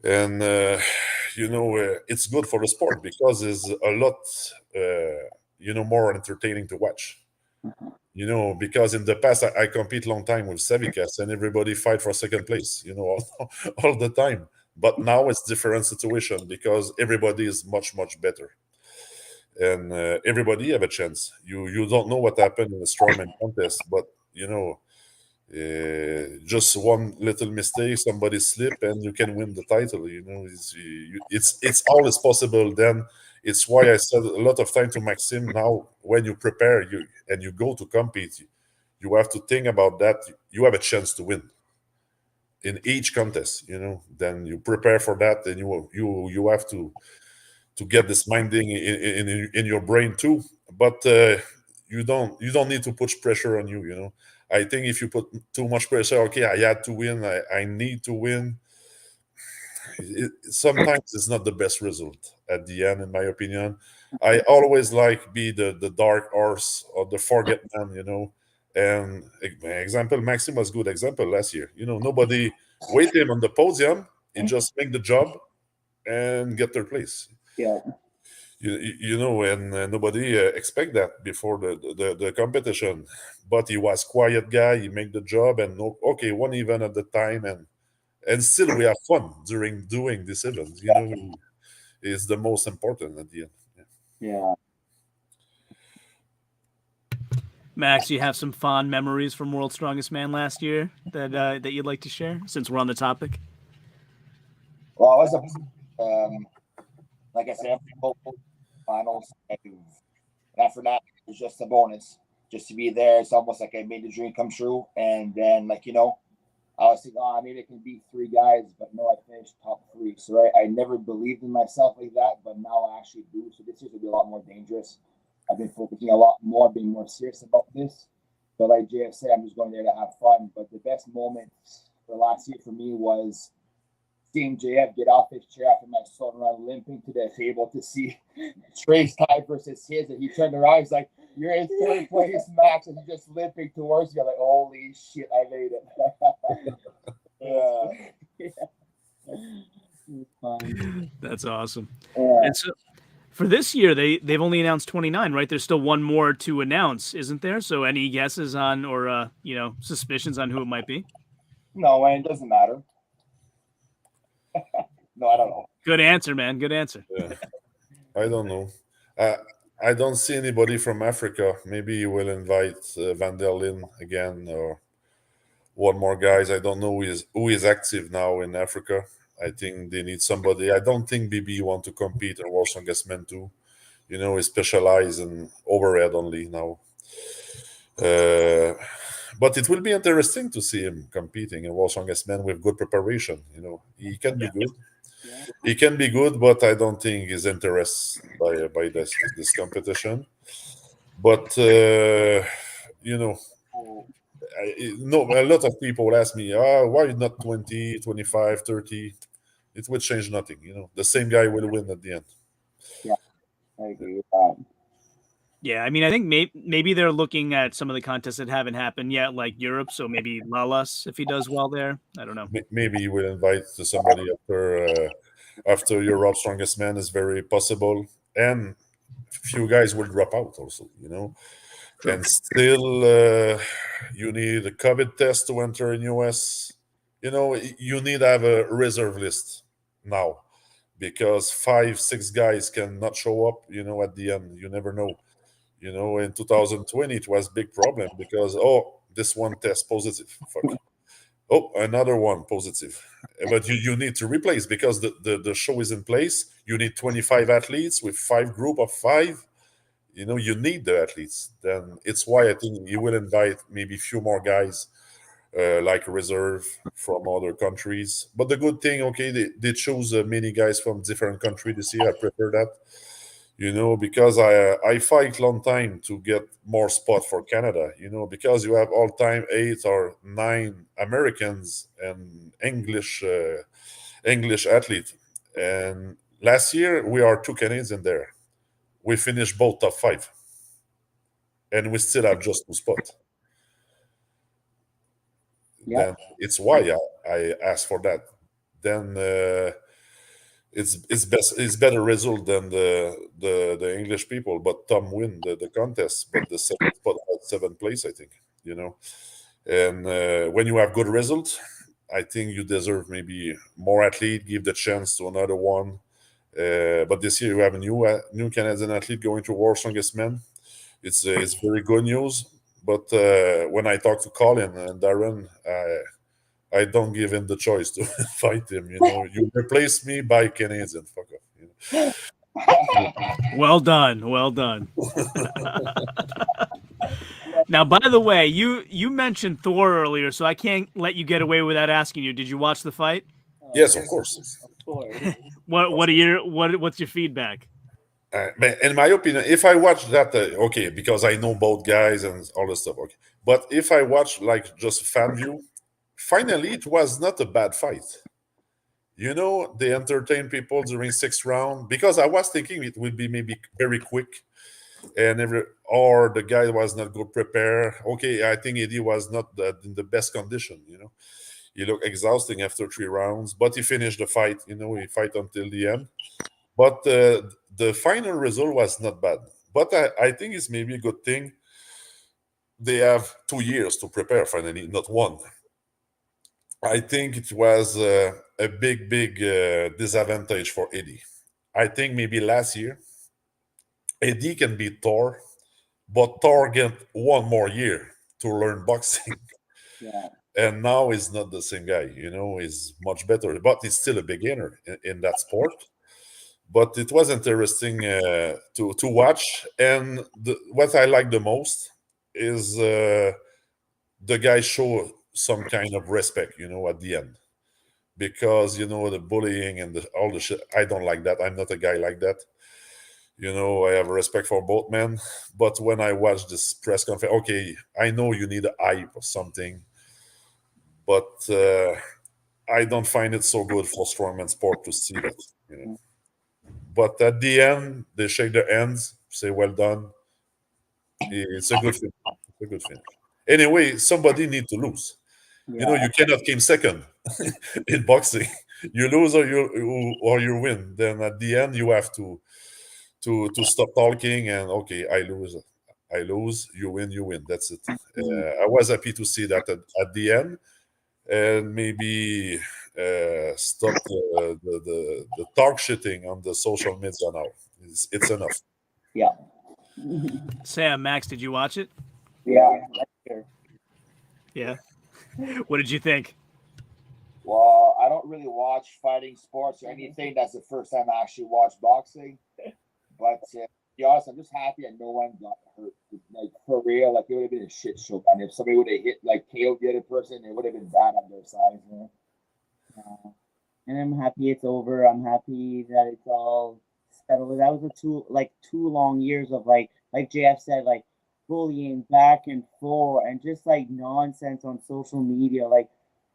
and it's good for the sport, because it's a lot more entertaining to watch. Because in the past I compete long time with Savikas, and everybody fight for second place, all the time. But now it's different situation, because everybody is much, much better, and everybody have a chance. You don't know what happened in the strongman contest, but Just one little mistake, somebody slip, and you can win the title. It's always possible. Then it's why I said a lot of time to Maxime. Now, when you prepare and you go to compete, you have to think about that. You have a chance to win in each contest. Then you prepare for that, and you have to get this minding in your brain too. But you don't need to put pressure on you. I think if you put too much pressure, okay, I had to win, I need to win. Sometimes it's not the best result at the end, in my opinion. I always like be the dark horse or the forget man. And example, Maxime was good example last year. Nobody wait him on the podium. He just make the job and get their place.
Yeah.
And nobody expect that before the competition. But he was quiet guy. He make the job and one event at the time, and still we have fun during doing this event. Is the most important at the end.
Yeah.
Max, you have some fond memories from World's Strongest Man last year that you'd like to share, since we're on the topic?
Well, I was like I said, both finals, and after that, it was just a bonus just to be there. It's almost like I made the dream come true. And then, I was thinking, maybe I can beat 3 guys, but no, I finished top 3. So I never believed in myself like that, but now I actually do. So this year's gonna be a lot more dangerous. I've been focusing a lot more, being more serious about this. But like JF said, I'm just going there to have fun. But the best moment for last year for me was seeing JF get off his chair after my son around limping to the table to see Trey's tie versus his, and he turned around. He's like, "You're in 3rd place, Max," and he's just limping towards you. Like, holy shit, I made it. Yeah.
That's awesome.
Yeah.
And so for this year, they've only announced 29, right? There's still one more to announce, isn't there? So any guesses on or suspicions on who it might be?
No, and it doesn't matter. No, I don't know.
Good answer, man. Good answer.
Yeah. I don't know. I don't see anybody from Africa. Maybe you will invite Van der Linde again or one more guys. I don't know who is active now in Africa. I think they need somebody. I don't think BB want to compete in World's Strongest Man too. He specializes in overhead only now. But it will be interesting to see him competing in World's Strongest Man with good preparation. He can be good.
Yeah.
He can be good, but I don't think he's interested by this competition. But a lot of people ask me, why not 20, 25, 30? It would change nothing. The same guy will win at the end.
Yeah, I agree with that.
Yeah, I mean, I think maybe they're looking at some of the contests that haven't happened yet, like Europe. So maybe Lalas, if he does well there. I don't know.
Maybe you will invite somebody after Europe Strongest Man is very possible, and few guys will drop out also.
True.
And still you need a COVID test to enter in US. You need to have a reserve list now, because 5-6 guys cannot show up. At the end, you never know. In 2020 it was big problem because this one test positive. Fuck. Another one positive. But you need to replace because the show is in place. You need 25 athletes with 5 group of 5. You need the athletes. Then it's why I think you will invite maybe a few more guys like reserve from other countries. But the good thing, they chose many guys from different countries this year. I prefer that. Because I fight long time to get more spot for Canada, because you have all time 8 or 9 Americans and English athlete. And last year we are 2 Canadians there. We finished both top 5. And we still have just 2 spots.
Yeah.
Then it's why I asked for that. Then it's better result than the English people, but Tom win the contest, but the second spot at 7th place, I think. And when you have good results, I think you deserve maybe more athlete, give the chance to another one. But this year you have a new Canadian athlete going to World's Strongest Man. It's very good news, But when I talk to Colin and Darren, I don't give him the choice to fight him. You replace me by Canadian. Fuck off.
Well done. Well done. Now, by the way, you mentioned Thor earlier, so I can't let you get away without asking you. Did you watch the fight?
Yes, of course.
What's your feedback?
In my opinion, if I watch that, okay, because I know both guys and all this stuff, okay. But if I watch like just fan view, finally it was not a bad fight. They entertained people during 6th round because I was thinking it would be maybe very quick, and or the guy was not good prepared. Okay, I think Eddie was not in the best condition. He looked exhausting after 3 rounds, but he finished the fight. He fight until the end. But the final result was not bad. But I think it's maybe a good thing. They have 2 years to prepare finally, not one. I think it was a big disadvantage for Eddie. I think maybe last year, Eddie can beat Thor, but Thor get 1 more year to learn boxing.
Yeah.
And now he's not the same guy. He's much better, but he's still a beginner in that sport. But it was interesting to watch. And what I like the most is the guy show some kind of respect, at the end. Because, the bullying and all the shit, I don't like that. I'm not a guy like that. I have respect for both men. But when I watch this press conference, okay, I know you need a hype or something. But I don't find it so good for strongman sport to see that. But at the end, they shake their hands, say, well done. It's a good finish. It's a good finish. Anyway, somebody need to lose. You cannot come second in boxing. You lose or you win. Then at the end, you have to stop talking and, okay, I lose, you win. That's it. I was happy to see that at the end. And maybe stop the talk shitting on the social media now. It's enough.
Yeah.
Sam, Max, did you watch it?
Yeah. Sure.
Yeah. What did you think?
Well, I don't really watch fighting sports or anything. That's the first time I actually watched boxing. But to be honest, I'm just happy that no one got hurt. Like, for real, like, it would have been a shit show. And if somebody would have hit, like, KO'd the other person, it would have been bad on their side.
And I'm happy it's over. I'm happy that it's all settled. That was two long years of like JF said, like bullying back and forth and just like nonsense on social media. Like,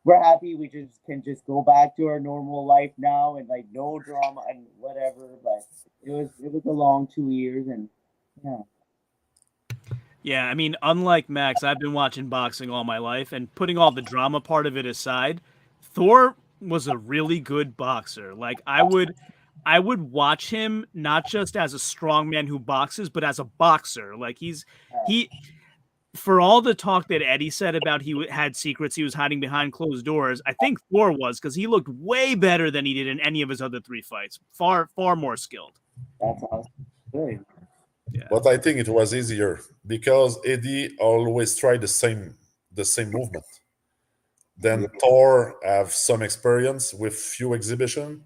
we're happy we can go back to our normal life now and like no drama and whatever. But it was a long 2 years, and yeah.
Yeah, I mean, unlike Max, I've been watching boxing all my life, and putting all the drama part of it aside, Thor was a really good boxer. Like, I would watch him not just as a strongman who boxes, but as a boxer. Like, for all the talk that Eddie said about he had secrets he was hiding behind closed doors, I think Thor was, because he looked way better than he did in any of his other 3 fights. Far more skilled.
That's awesome. Good.
Yeah.
But I think it was easier because Eddie always tried the same movement. Then Thor have some experience with few exhibition,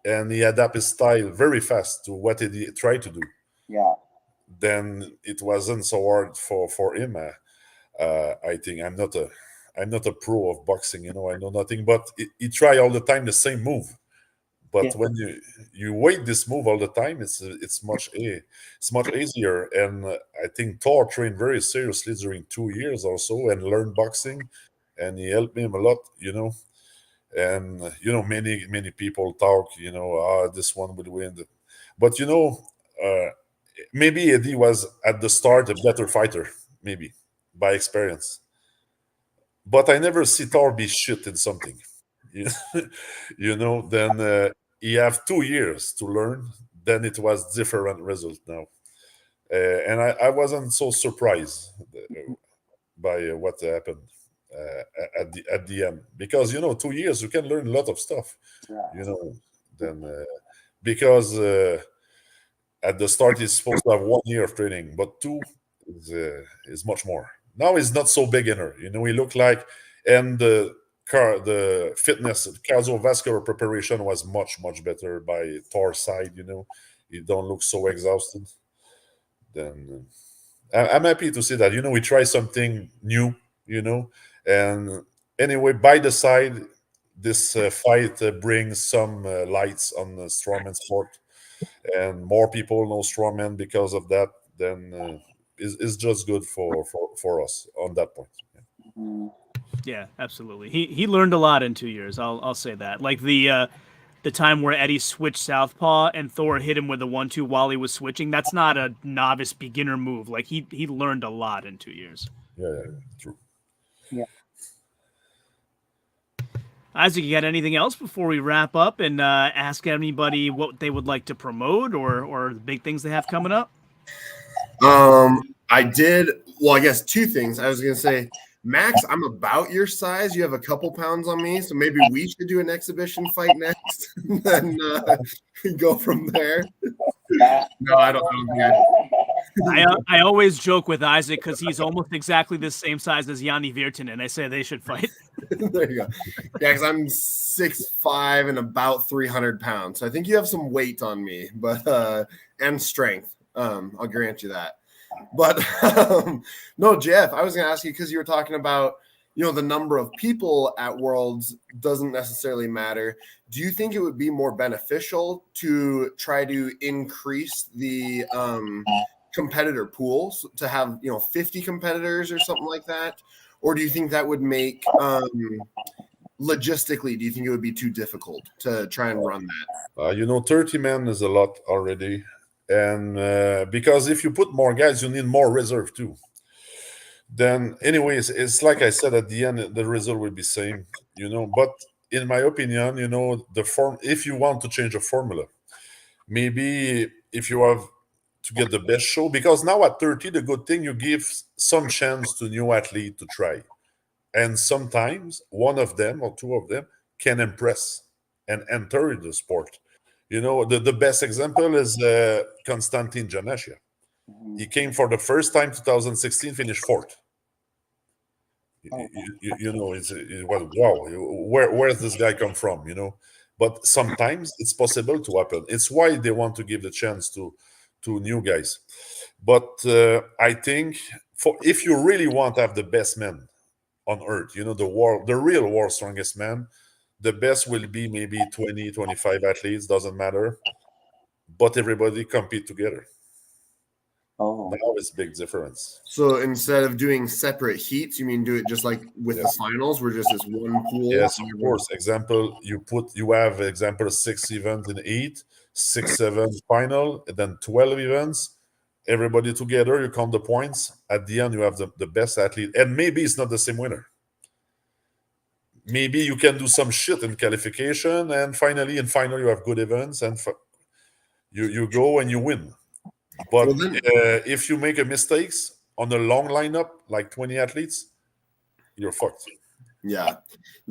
and he adapt his style very fast to what Eddie tried to do.
Yeah.
Then it wasn't so hard for him. I think I'm not a pro of boxing. I know nothing, but he try all the time the same move. But when you wait this move all the time, it's much easier. And I think Thor trained very seriously during 2 years or so and learned boxing, and he helped him a lot. And many people talk. This one will win. But maybe Eddie was at the start a better fighter, maybe by experience. But I never see Thor be shit in something. Then he have 2 years to learn. Then it was different result now, and I wasn't so surprised by what happened at the end, because 2 years you can learn a lot of stuff. Then because at the start he's supposed to have 1 year of training, but 2 is much more. Now he's not so beginner. He looked like, and the fitness, cardiovascular preparation was much, much better by Thor's side. He don't look so exhausted. Then I'm happy to see that. We try something new. And anyway, by the side, this fight brings some lights on the strongman sport, and more people know strongman because of that. Then it's just good for us on that point.
Yeah, absolutely. He learned a lot in 2 years. I'll say that. Like the time where Eddie switched southpaw and Thor hit him with a 1-2 while he was switching. That's not a novice beginner move. Like he learned a lot in 2 years.
Yeah, true.
Yeah.
Isaac, you got anything else before we wrap up and ask anybody what they would like to promote or the big things they have coming up?
I did. Well, I guess two things. I was going to say, Max, I'm about your size. You have a couple pounds on me, so maybe we should do an exhibition fight next, and then go from there. No, I don't know.
I always joke with Isaac because he's almost exactly the same size as Yanni Virtanen. I say they should fight.
There you go. Yeah, because I'm 6'5" and about 300 pounds. So I think you have some weight on me, but and strength. I'll grant you that. But no, Jeff, I was going to ask you because you were talking about, the number of people at Worlds doesn't necessarily matter. Do you think it would be more beneficial to try to increase the competitor pools to have, 50 competitors or something like that? Or do you think that would make logistically, do you think it would be too difficult to try and run that?
30 men is a lot already. And because if you put more guys, you need more reserve too. Then anyways, it's like I said, at the end, the result will be same, But in my opinion, the form, if you want to change a formula, maybe if you have to get the best show, because now at 30, the good thing, you give some chance to new athlete to try. And sometimes one of them or two of them can impress and enter the sport. The best example is Konstantin Janashia. He came for the first time 2016, finished fourth. It was wow. Where's this guy come from? But sometimes it's possible to happen. It's why they want to give the chance to new guys. But I think if you really want to have the best men on earth, the real world's strongest man, the best will be maybe 20, 25 athletes, doesn't matter. But everybody compete together.
Oh.
Now it's big difference.
So instead of doing separate heats, you mean do it just like with the finals, where just this one pool?
Yes, of course. Example, you have 6 events in 8, 6, 7 final, and then 12 events. Everybody together, you count the points. At the end, you have the best athlete. And maybe it's not the same winner. Maybe you can do some shit in qualification, and finally in final you have good events, and you go and you win. But if you make a mistakes on a long lineup, like 20 athletes, you're fucked.
Yeah.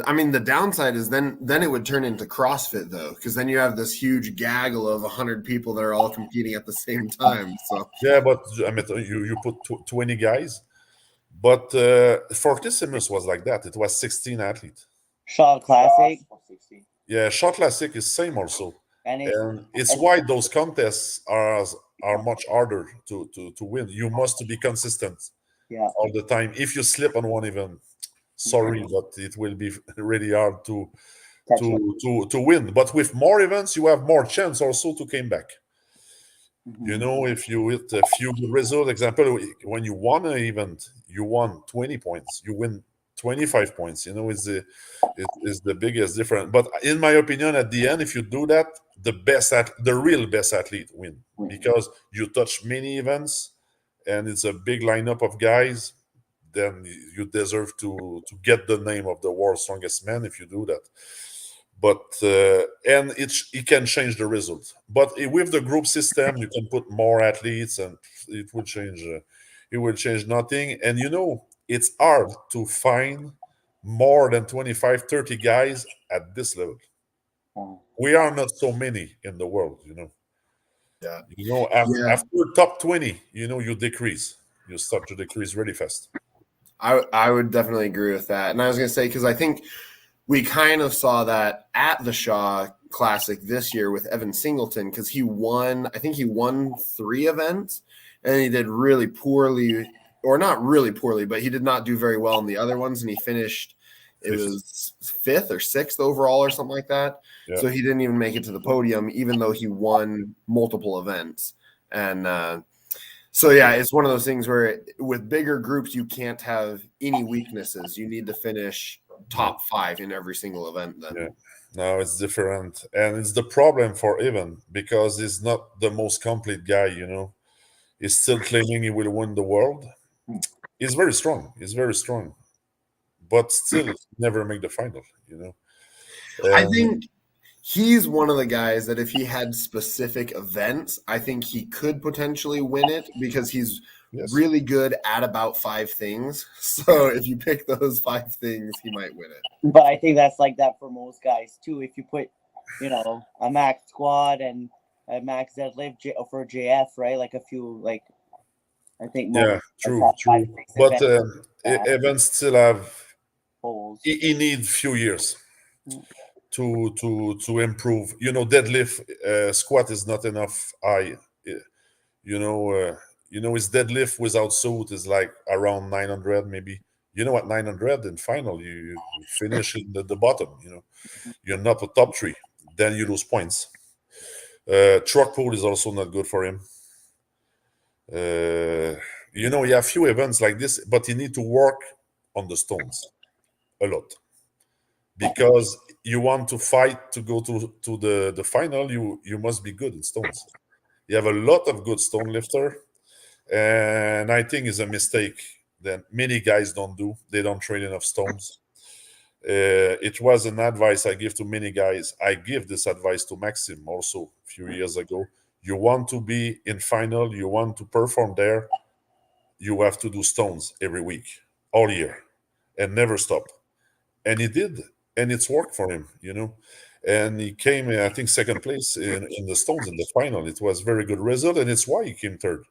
I mean, the downside is then it would turn into CrossFit, though, because then you have this huge gaggle of 100 people that are all competing at the same time. So
yeah, but I mean, you put 20 guys. But Fortissimus was like that. It was 16 athletes.
Shot Classic.
Yeah, Shot Classic is same also. And it's why those contests are much harder to win. You must be consistent all the time. If you slip on one event, sorry, but it will be really hard to win. But with more events, you have more chance also to come back. If you hit a few good results, example, when you won an event, you won 20 points, you win 25 points, is the biggest difference. But in my opinion, at the end, if you do that, the real best athlete win, because you touch many events and it's a big lineup of guys. Then you deserve to get the name of the world's strongest man if you do that. But and it can change the result. But with the group system, you can put more athletes, and it will change. It will change nothing. And it's hard to find more than 25, 30 guys at this level. We are not so many in the world.
Yeah.
After top 20, you decrease. You start to decrease really fast.
I would definitely agree with that. And I was going to say, because I think we kind of saw that at the Shaw Classic this year with Evan Singleton, because I think he won 3 events, and he did really poorly, or not really poorly, but he did not do very well in the other ones, and he finished, it was 5th or 6th overall or something like that.
Yeah.
So he didn't even make it to the podium, even though he won multiple events. And so, yeah, it's one of those things where with bigger groups, you can't have any weaknesses. You need to finish top 5 in every single event then.
Yeah. No, it's different. And it's the problem for Evan because he's not the most complete guy, you know. He's still claiming he will win the world. He's very strong. But still never make the final, you know.
I think he's one of the guys that if he had specific events, I think he could potentially win it because he's really good at about 5 things. So if you pick those 5 things, he might win it.
But I think that's like that for most guys too. If you put, you know, a max squat and a max deadlift for JF, right? Like a few, like I think.
Yeah, true. But Evans still have holes. He needs few years to improve. You know, deadlift squat is not enough high. You know, his deadlift without suit is like around 900 maybe. You know, at 900 in final, you finish in the bottom. You know, you're not a top 3. Then you lose points. Truck pull is also not good for him. You know, you have few events like this, but you need to work on the stones a lot because you want to fight to go to the final. You must be good in stones. You have a lot of good stone lifter, and I think it's a mistake that many guys don't do. They don't train enough stones. It was an advice I give to many guys. I give this advice to Maxime also a few years ago. You want to be in final, you want to perform there, you have to do stones every week, all year, and never stop. And he did, and it's worked for him, you know. And he came, I think, 2nd place in the stones in the final. It was very good result, and it's why he came 3rd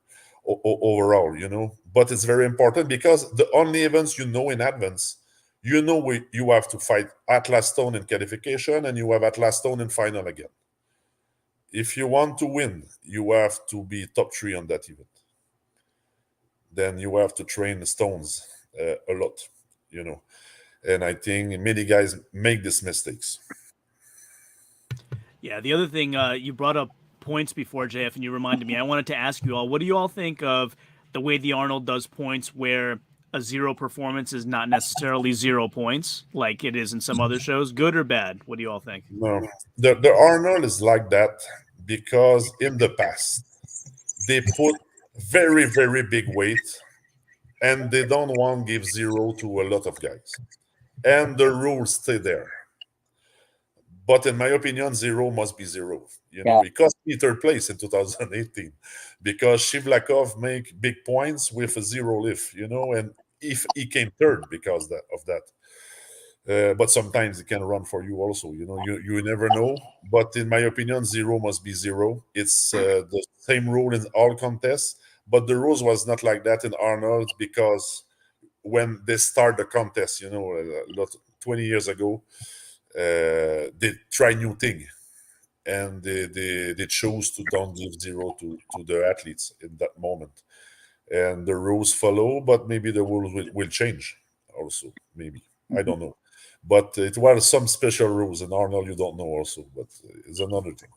overall, you know. But it's very important because the only events you know in advance, you know you have to fight Atlas Stone in qualification, and you have Atlas Stone in final again. If you want to win, you have to be top 3 on that event. Then you have to train the stones a lot, you know. And I think many guys make these mistakes.
Yeah, the other thing, you brought up points before, JF, and you reminded me. I wanted to ask you all, what do you all think of the way the Arnold does points where a 0 performance is not necessarily 0 points like it is in some other shows? Good or bad? What do you all think?
No, the Arnold is like that because in the past they put very, very big weight and they don't want to give 0 to a lot of guys. And the rules stay there. But in my opinion, 0 must be 0. You know, it cost me 3rd place in 2018 because Shivlakov make big points with a 0 lift, you know, and if he came 3rd because of that. But sometimes it can run for you also, you know, you never know. But in my opinion, 0 must be 0. It's the same rule in all contests, but the rules was not like that in Arnold because when they start the contest, you know, 20 years ago, they try new thing, and they chose to don't give 0 to the athletes in that moment, and the rules follow, but maybe the rules will change also, maybe. I don't know, but it was some special rules in Arnold you don't know also, but it's another thing.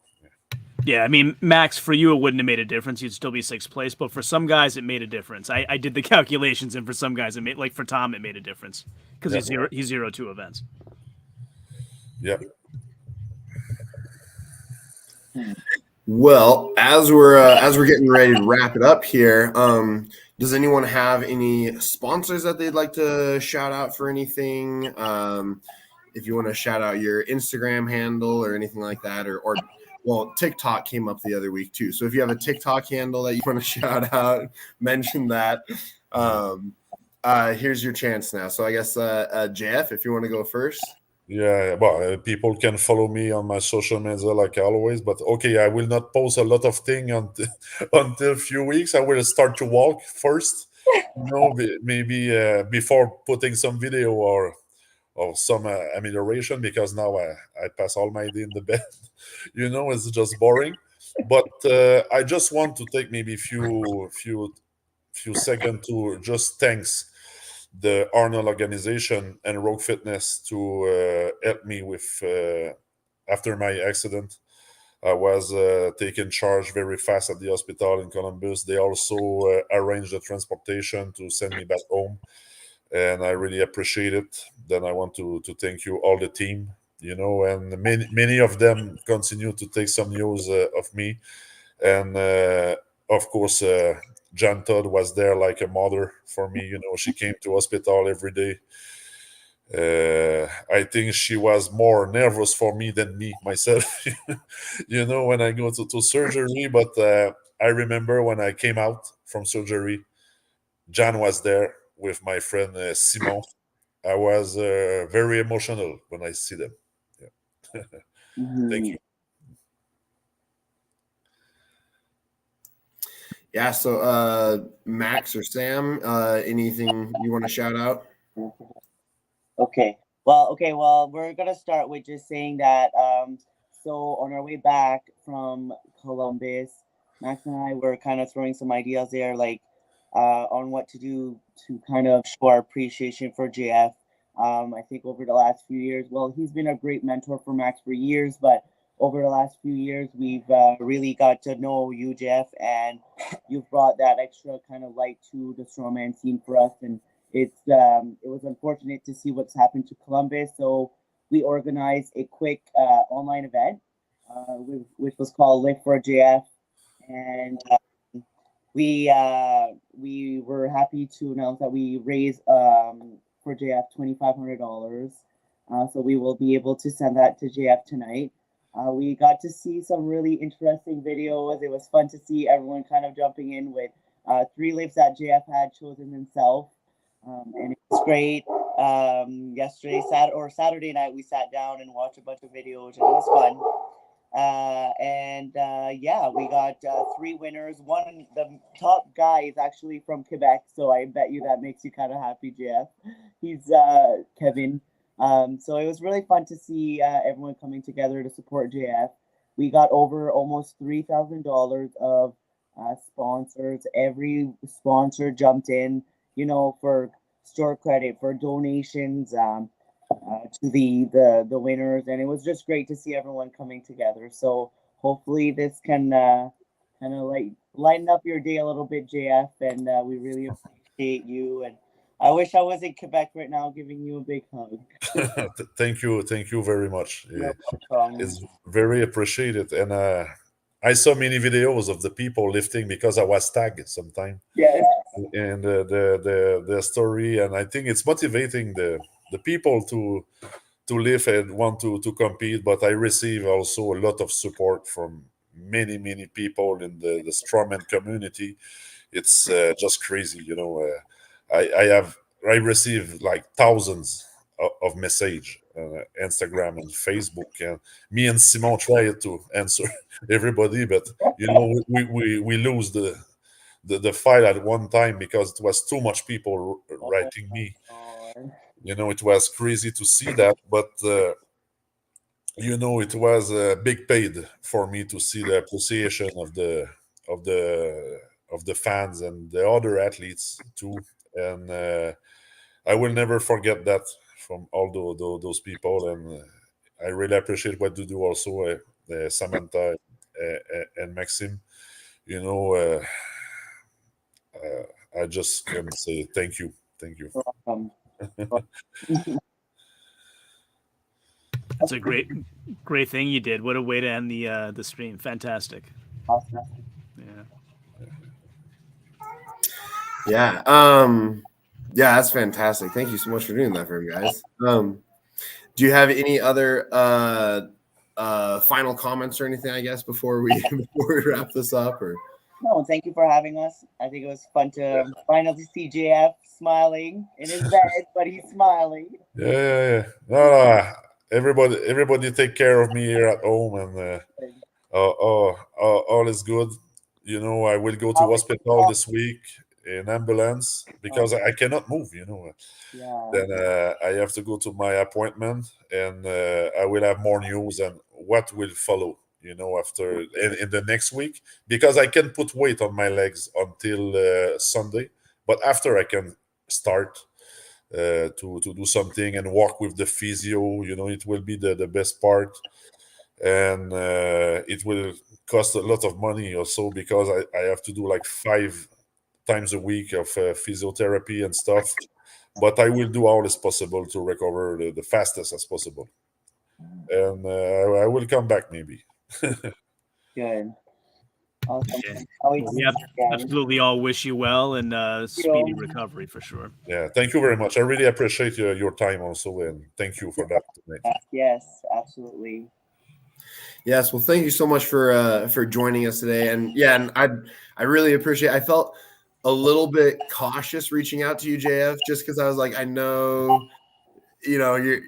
Yeah, I mean, Max, for you, it wouldn't have made a difference. You'd still be 6th place. But for some guys, it made a difference. I did the calculations, and for some guys, it made, like for Tom, it made a difference because he's 0-2 events.
Yeah.
Well, as we're getting ready to wrap it up here, does anyone have any sponsors that they'd like to shout out for anything? If you want to shout out your Instagram handle or anything like that, or well, TikTok came up the other week too. So if you have a TikTok handle that you want to shout out, mention that. Here's your chance now. So I guess Jeff, if you want to go first.
Yeah, well, people can follow me on my social media like always, but okay, I will not post a lot of things until a few weeks. I will start to walk first, maybe before putting some video or some amelioration, because now I pass all my day in the bed. It's just boring. But I just want to take maybe few seconds to just thanks the Arnold organization and Rogue Fitness to help me with after my accident. I was taken charge very fast at the hospital in Columbus. They also arranged the transportation to send me back home, and I really appreciate it. Then I want to thank you, all the team, and many of them continue to take some news of me. And of course, Jan Todd was there like a mother for me. She came to hospital every day. I think she was more nervous for me than me myself, when I go to surgery. But I remember when I came out from surgery, Jan was there with my friend Simon. I was very emotional when I see them. Yeah. Thank you.
Yeah. So, Max or Sam, anything you want to shout out?
Okay. Well, we're gonna start with just saying that. So on our way back from Columbus, Max and I were kind of throwing some ideas there, like on what to do to kind of show our appreciation for JF. I think over the last few years, well, he's been a great mentor for Max for years, but over the last few years, we've really got to know you, Jeff, and you've brought that extra kind of light to the strongman scene for us. And it was unfortunate to see what's happened to Columbus, so we organized a quick online event, which was called Live for JF, and we were happy to announce that we raised for JF $2,500. So we will be able to send that to JF tonight. We got to see some really interesting videos. It was fun to see everyone kind of jumping in with 3 lifts that JF had chosen himself. And it was great. Yesterday, Saturday night, we sat down and watched a bunch of videos, and it was fun. Yeah, we got 3 winners. One, the top guy is actually from Quebec, so I bet you that makes you kind of happy, Jeff. He's Kevin. So it was really fun to see everyone coming together to support JF. We got over almost $3,000 of sponsors. Every sponsor jumped in, for store credit, for donations to the winners, and it was just great to see everyone coming together. So hopefully this can kind of like lighten up your day a little bit, JF, and we really appreciate you. And I wish I was in Quebec right now giving you a big hug.
Thank you very much.
You're welcome.
It's very appreciated. And I saw many videos of the people lifting because I was tagged sometime.
Yes.
And the story, and I think it's motivating the people to live and want to compete. But I receive also a lot of support from many people in the strongman community. It's just crazy, I receive like thousands of message, Instagram and Facebook, and me and Simon try to answer everybody, but we lose the file at one time because it was too much people writing me. It was crazy to see that, but it was big paid for me to see the appreciation of the fans and the other athletes too. And I will never forget that from all those people. And I really appreciate what you do also, Samantha and Maxime. I just can say thank you.
That's a great thing you did. What a way to end the stream. Fantastic.
Awesome.
Yeah. Yeah, that's fantastic. Thank you so much for doing that for him, guys. Do you have any other final comments or anything, I guess, before we wrap this up? Or
no, thank you for having us. I think it was fun to finally see JF smiling in his bed, but he's smiling.
Yeah. No. Everybody take care of me here at home, and all is good. I will go to hospital this week. an ambulance because I cannot move,
Yeah.
Then I have to go to my appointment, and I will have more news and what will follow, after in the next week, because I can put weight on my legs until Sunday, but after I can start to do something and walk with the physio. It will be the best part, and it will cost a lot of money also because I have to do like 5 times a week of physiotherapy and stuff. But I will do all as possible to recover the fastest as possible, and I will come back maybe.
Good. Awesome.
Yeah.
I'll wait to
We
see you again.
absolutely all wish you well and speedy recovery for sure.
Yeah, thank you very much. I really appreciate your time also, and thank you for that tonight.
Yes, absolutely.
Yes, well, thank you so much for joining us today, and I really appreciate. I felt a little bit cautious reaching out to you, JF, just because I was like, I know, you're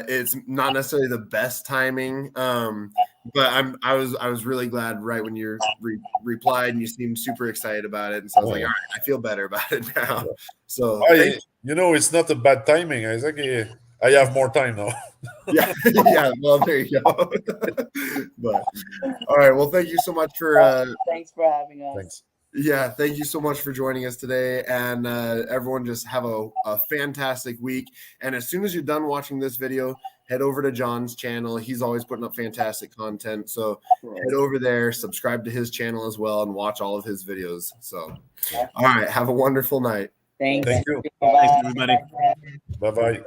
it's not necessarily the best timing, but I was really glad right when you replied and you seemed super excited about it, and so I was like, all right, I feel better about it now. So
it's not a bad timing. I think I have more time now.
yeah, well, there you go. But all right, well, thank you so much for
Thanks for having us.
Thanks.
yeah, thank you so much for joining us today, and everyone just have a fantastic week. And as soon as you're done watching this video, head over to John's channel. He's always putting up fantastic content, so head over there, subscribe to his channel as well, and watch all of his videos. So all right, have a wonderful night.
Thank
you.
Bye-bye.
Thanks, everybody.
Bye bye.